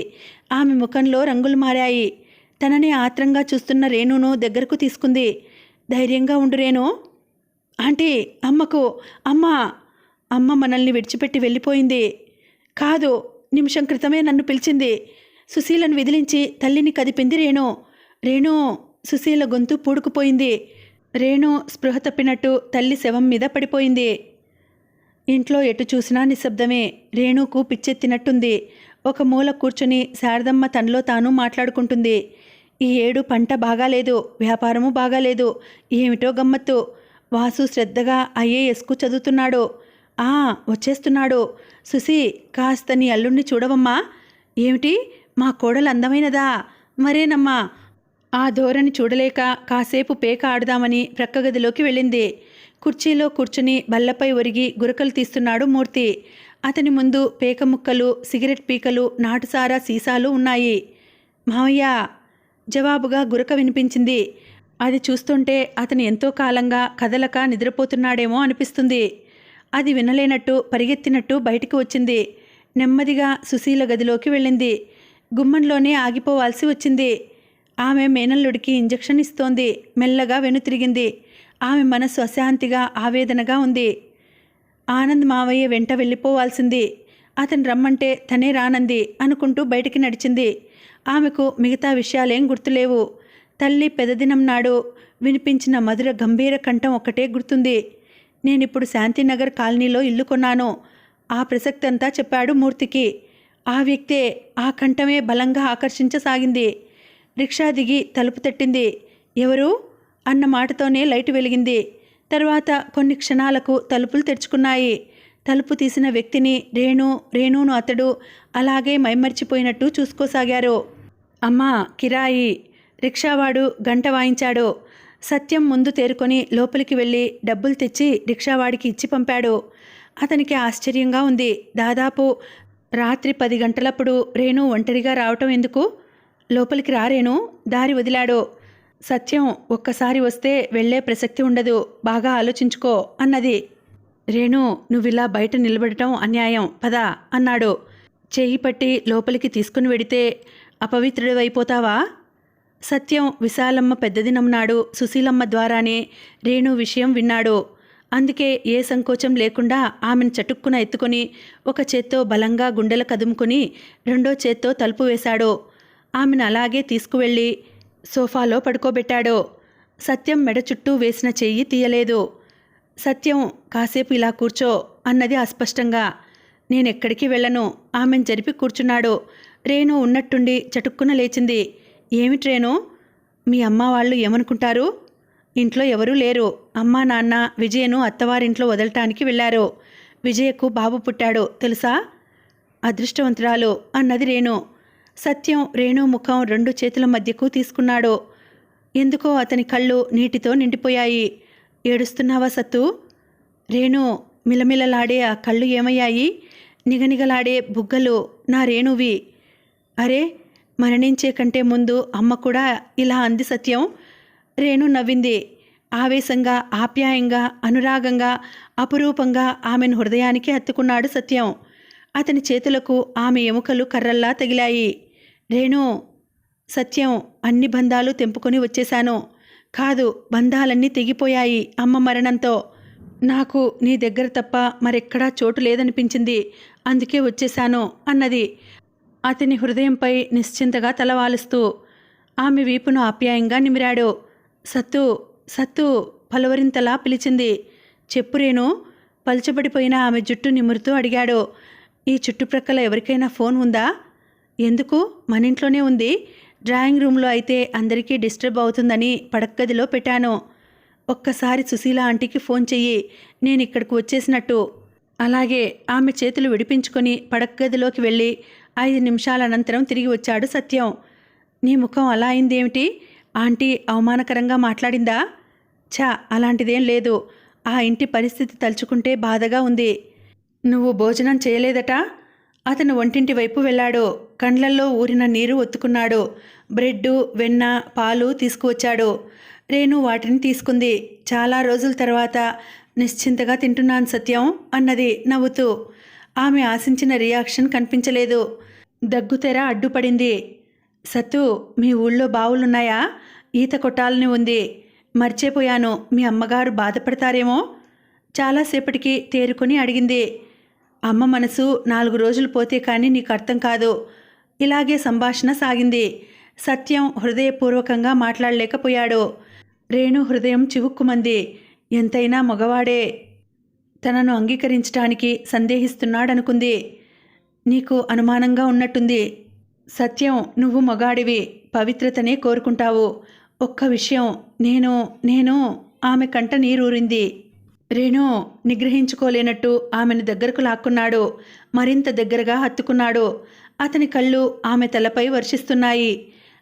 ఆమె ముఖంలో రంగులు మారాయి. తననే ఆత్రంగా చూస్తున్న రేణును దగ్గరకు తీసుకుంది. ధైర్యంగా ఉండు రేణు. ఆంటీ, అమ్మకు, అమ్మ మనల్ని విడిచిపెట్టి వెళ్ళిపోయింది. కాదు, నిమిషం క్రితమే నన్ను పిలిచింది. సుశీలను విదిలించి తల్లిని కదిపింది రేణు. రేణు! సుశీల గొంతు పూడుకుపోయింది. రేణు స్పృహ తప్పినట్టు తల్లి శవం మీద పడిపోయింది. ఇంట్లో ఎటు చూసినా నిశ్శబ్దమే. రేణుకు పిచ్చెత్తినట్టుంది. ఒక మూల కూర్చుని శారదమ్మ తనలో తాను మాట్లాడుకుంటుంది. ఈ ఏడు పంట బాగాలేదు, వ్యాపారము బాగాలేదు. ఏమిటో గమ్మత్తు. వాసు శ్రద్ధగా ఐఏఎస్కు చదువుతున్నాడు. వచ్చేస్తున్నాడు. సుశీ, కాస్త నీ అల్లుణ్ణి చూడవమ్మా. ఏమిటి, మా కోడలు అందమైనదా? మరేనమ్మా. ఆ ధోరణి చూడలేక కాసేపు పేక ఆడుదామని ప్రక్క గదిలోకి వెళ్ళింది. కుర్చీలో కూర్చుని బల్లపై ఒరిగి గురకలు తీస్తున్నాడు మూర్తి. అతని ముందు పేక ముక్కలు, సిగరెట్ పీకలు, నాటుసారా సీసాలు ఉన్నాయి. మావయ్య! జవాబుగా గురక వినిపించింది. అది చూస్తుంటే అతను ఎంతో కాలంగా కదలక నిద్రపోతున్నాడేమో అనిపిస్తుంది. అది వినలేనట్టు పరిగెత్తినట్టు బయటికి వచ్చింది. నెమ్మదిగా సుశీల గదిలోకి వెళ్ళింది. గుమ్మంలోనే ఆగిపోవాల్సి వచ్చింది. ఆమె మేనల్లుడికి ఇంజెక్షన్ ఇస్తోంది. మెల్లగా వెనుతిరిగింది. ఆమె మనస్సు అశాంతిగా, ఆవేదనగా ఉంది. ఆనంద్ మావయ్య వెంట వెళ్ళిపోవాల్సింది. అతను రమ్మంటే తనే రానంది అనుకుంటూ బయటికి నడిచింది. ఆమెకు మిగతా విషయాలేం గుర్తులేవు. తల్లి పెదదినం నాడు వినిపించిన మధుర గంభీర కంఠం ఒక్కటే గుర్తుంది. నేనిప్పుడు శాంతినగర్ కాలనీలో ఇల్లు కొన్నాను. ఆ ప్రసక్తి అంతా చెప్పాడు మూర్తికి. ఆ వ్యక్తే, ఆ కంఠమే బలంగా ఆకర్షించసాగింది. రిక్షా దిగి తలుపు తట్టింది. ఎవరు అన్న మాటతోనే లైటు వెలిగింది. తర్వాత కొన్ని క్షణాలకు తలుపులు తెరుచుకున్నాయి. తలుపు తీసిన వ్యక్తిని రేణును అతడు అలాగే మైమర్చిపోయినట్టు చూసుకోసాగారు. అమ్మా, కిరాయి. రిక్షావాడు గంట వాయించాడు. సత్యం ముందు తేరుకొని లోపలికి వెళ్ళి డబ్బులు తెచ్చి రిక్షావాడికి ఇచ్చి పంపాడు. అతనికి ఆశ్చర్యంగా ఉంది. దాదాపు రాత్రి 10 గంటలప్పుడు రేణు ఒంటరిగా రావటం ఎందుకు? లోపలికి రా రేణు, దారి వదిలాడు. సత్యం, ఒక్కసారి వస్తే వెళ్లే ప్రసక్తి ఉండదు, బాగా ఆలోచించుకో అన్నది. రేణు, నువ్విలా బయట నిలబడటం అన్యాయం, పద అన్నాడు. చెయ్యి పట్టి లోపలికి తీసుకుని వెడితే అపవిత్రుడివైపోతావా? సత్యం విశాలమ్మ పెద్దదినం నాడు సుశీలమ్మ ద్వారానే రేణు విషయం విన్నాడు. అందుకే ఏ సంకోచం లేకుండా ఆమెను చటుక్కున ఎత్తుకొని ఒక చేత్తో బలంగా గుండెల కదుముకుని రెండో చేత్తో తలుపు వేశాడు. ఆమెను అలాగే తీసుకువెళ్ళి సోఫాలో పడుకోబెట్టాడు. సత్యం మెడ చుట్టూ వేసిన చెయ్యి తీయలేదు. సత్యం, కాసేపు ఇలా కూర్చో అన్నది అస్పష్టంగా. నేనెక్కడికి వెళ్ళను. ఆమెను జరిపి కూర్చున్నాడు. రేణు ఉన్నట్టుండి చటుక్కున లేచింది. ఏమిటి రేణు? మీ అమ్మ వాళ్ళు ఏమనుకుంటారు? ఇంట్లో ఎవరూ లేరు. అమ్మా నాన్న విజయను అత్తవారింట్లో వదలటానికి వెళ్ళారు. విజయకు బాబు పుట్టాడు తెలుసా? అదృష్టవంతురాలు అన్నది రేణు. సత్యం రేణు ముఖం 2 చేతుల మధ్యకు తీసుకున్నాడు. ఎందుకో అతని కళ్ళు నీటితో నిండిపోయాయి. ఏడుస్తున్నావా సత్తు? రేణు మిలమిలలాడే ఆ కళ్ళు ఏమయ్యాయి? నిగనిగలాడే బుగ్గలు నా రేణువి. అరే, మరణించే కంటే ముందు అమ్మ కూడా ఇలా అంది సత్యం. రేణు నవ్వింది. ఆవేశంగా, ఆప్యాయంగా, అనురాగంగా, అపురూపంగా ఆమెను హృదయానికి హత్తుకున్నాడు సత్యం. అతని చేతులకు ఆమె ఎముకలు కర్రల్లా తగిలాయి. రేణు. సత్యం, అన్ని బంధాలు తెంపుకొని వచ్చేశాను. కాదు, బంధాలన్నీ తెగిపోయాయి అమ్మ మరణంతో. నాకు నీ దగ్గర తప్ప మరెక్కడా చోటు లేదనిపించింది, అందుకే వచ్చేశాను అన్నది అతని హృదయంపై నిశ్చింతగా తలవాలుస్తూ. ఆమె వీపును ఆప్యాయంగా నిమిరాడు. సత్తు, సత్తు పలువరింతలా పిలిచింది. చెప్పు రేణు, పలుచబడిపోయిన ఆమె జుట్టు నిమురుతూ అడిగాడు. ఈ చుట్టుప్రక్కల ఎవరికైనా ఫోన్ ఉందా? ఎందుకు, మన ఇంట్లోనే ఉంది. డ్రాయింగ్ రూమ్లో అయితే అందరికీ డిస్టర్బ్ అవుతుందని పడక్కదిలో పెట్టాను. ఒక్కసారి సుశీల ఆంటీకి ఫోన్ చెయ్యి, నేను ఇక్కడికి వచ్చేసినట్టు. అలాగే. ఆమె చేతులు విడిపించుకొని పడక్కదిలోకి వెళ్ళి 5 నిమిషాల అనంతరం తిరిగి వచ్చాడు సత్యం. నీ ముఖం అలా అయిందేమిటి? ఆంటీ అవమానకరంగా మాట్లాడిందా? ఛా, అలాంటిదేం లేదు. ఆ ఇంటి పరిస్థితి తలుచుకుంటే బాధగా ఉంది. నువ్వు భోజనం చేయలేదట? అతను వంటింటి వైపు వెళ్ళాడు. కండ్లల్లో ఊరిన నీరు ఒత్తుకున్నాడు. బ్రెడ్డు, వెన్న, పాలు తీసుకువచ్చాడు. రేణు వాటిని తీసుకుంది. చాలా రోజుల తర్వాత నిశ్చింతగా తింటున్నాను సత్యం అన్నది నవ్వుతూ. ఆమె ఆశించిన రియాక్షన్ కనిపించలేదు. దగ్గుతెర అడ్డుపడింది. సత్తు, మీ ఊళ్ళో బావులున్నాయా? ఈత కొట్టాలని ఉంది. మర్చిపోయాను, మీ అమ్మగారు బాధపడతారేమో. చాలాసేపటికి తేరుకొని అడిగింది. అమ్మ మనసు 4 రోజులు పోతే కానీ నీకు అర్థం కాదు. ఇలాగే సంభాషణ సాగింది. సత్యం హృదయపూర్వకంగా మాట్లాడలేకపోయాడు. రేణు హృదయం చివుక్కుమంది. ఎంతైనా మగవాడే తనను అంగీకరించడానికి సందేహిస్తున్నాడనుకుంది. నీకు అనుమానంగా ఉన్నట్టుంది. సత్యం, నువ్వు మగాడివి, పవిత్రతనే కోరుకుంటావు. ఒక్క విషయం, నేను ఆమె కంట నీరూరింది. రేణు నిగ్రహించుకోలేనట్టు ఆమెను దగ్గరకు లాక్కున్నాడు. మరింత దగ్గరగా హత్తుకున్నాడు. అతని కళ్ళు ఆమె తలపై వర్షిస్తున్నాయి.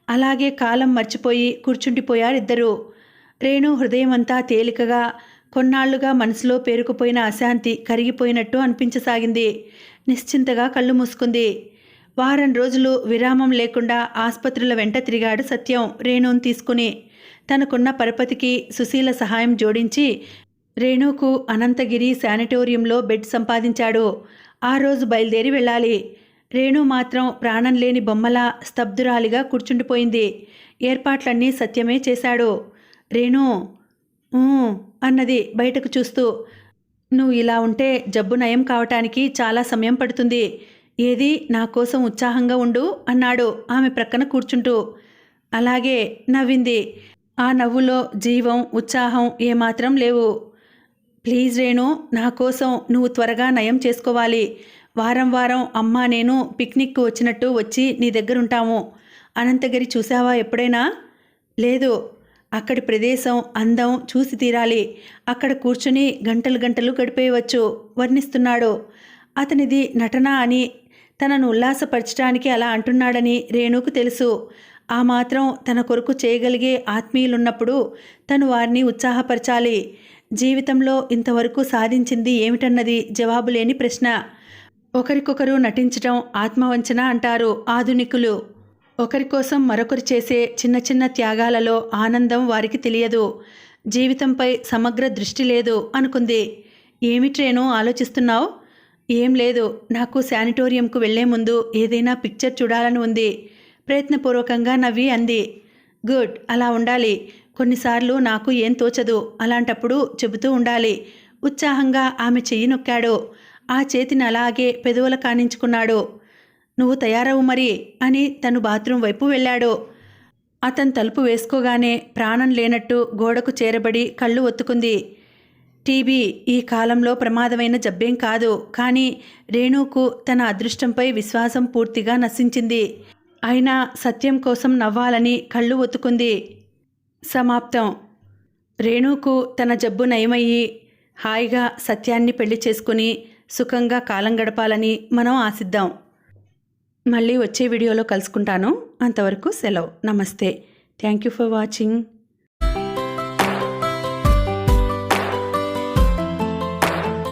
అలాగే కాలం మర్చిపోయి కూర్చుండిపోయారిద్దరూ. రేణు హృదయమంతా తేలికగా, కొన్నాళ్లుగా మనసులో పేరుకుపోయిన అశాంతి కరిగిపోయినట్టు అనిపించసాగింది. నిశ్చింతగా కళ్ళు మూసుకుంది. వారం రోజులు విరామం లేకుండా ఆసుపత్రుల వెంట తిరిగాడు సత్యం రేణుని తీసుకుని. తనకున్న పరపతికి సుశీల సహాయం జోడించి రేణుకు అనంతగిరి శానిటోరియంలో బెడ్ సంపాదించాడు. ఆ రోజు బయలుదేరి వెళ్ళాలి. రేణు మాత్రం ప్రాణం లేని బొమ్మలా స్తబ్దురాలిగా కూర్చుండిపోయింది. ఏర్పాట్లన్నీ సత్యమే చేశాడు. రేణు అన్నది బయటకు చూస్తూ. నువ్వు ఇలా ఉంటే జబ్బు నయం కావటానికి చాలా సమయం పడుతుంది. ఏది, నా కోసం ఉత్సాహంగా ఉండు అన్నాడు ఆమె ప్రక్కన కూర్చుంటూ. అలాగే నవ్వింది. ఆ నవ్వులో జీవం, ఉత్సాహం ఏమాత్రం లేవు. ప్లీజ్ రేణు, నా కోసం నువ్వు త్వరగా నయం చేసుకోవాలి. వారం వారం అమ్మ నేను పిక్నిక్కు వచ్చినట్టు వచ్చి నీ దగ్గరుంటాము. అనంతగిరి చూసావా ఎప్పుడైనా? లేదు. అక్కడి ప్రదేశం అందం చూసి తీరాలి. అక్కడ కూర్చుని గంటలు గంటలు గడిపేయవచ్చు వర్ణిస్తున్నాడు. అతనిది నటన అని, తనను ఉల్లాసపరచడానికి అలా అంటున్నాడని రేణుకు తెలుసు. ఆ మాత్రం తన కొరకు చేయగలిగే ఆత్మీయులున్నప్పుడు తను వారిని ఉత్సాహపరచాలి. జీవితంలో ఇంతవరకు సాధించింది ఏమిటన్నది జవాబు లేని ప్రశ్న. ఒకరికొకరు నటించటం ఆత్మవంచన అంటారు ఆధునికులు. ఒకరి కోసం మరొకరు చేసే చిన్న చిన్న త్యాగాలలో ఆనందం వారికి తెలియదు. జీవితంపై సమగ్ర దృష్టి లేదు అనుకుంది. ఏమిట్రేను ఆలోచిస్తున్నావు? ఏం లేదు, నాకు శానిటోరియంకు వెళ్లే ముందు ఏదైనా పిక్చర్ చూడాలని ఉంది. ప్రయత్నపూర్వకంగా నవ్వి అంది. గుడ్, అలా ఉండాలి. కొన్నిసార్లు నాకు ఏం తోచదు, అలాంటప్పుడు చెబుతూ ఉండాలి. ఉత్సాహంగా ఆమె చెయ్యి నొక్కాడు. ఆ చేతిని అలాగే పెదవుల కానించుకున్నాడు. నువ్వు తయారవు మరి అని తను బాత్రూం వైపు వెళ్ళాడు. అతను తలుపు వేసుకోగానే ప్రాణం లేనట్టు గోడకు చేరబడి కళ్ళు ఒత్తుకుంది. టీబీ ఈ కాలంలో ప్రమాదమైన జబ్బేం కాదు, కానీ రేణుకు తన అదృష్టంపై విశ్వాసం పూర్తిగా నశించింది. అయినా సత్యం కోసం నవ్వాలని కళ్ళు ఒత్తుకుంది. సమాప్తం. రేణుకు తన జబ్బు నయమయ్యి హాయిగా సత్యాన్ని పెళ్లి చేసుకుని సుఖంగా కాలం గడపాలని మనం ఆశిద్దాం. మళ్ళీ వచ్చే వీడియోలో కలుసుకుంటాను. అంతవరకు సెలవు. నమస్తే. Thank you for watching.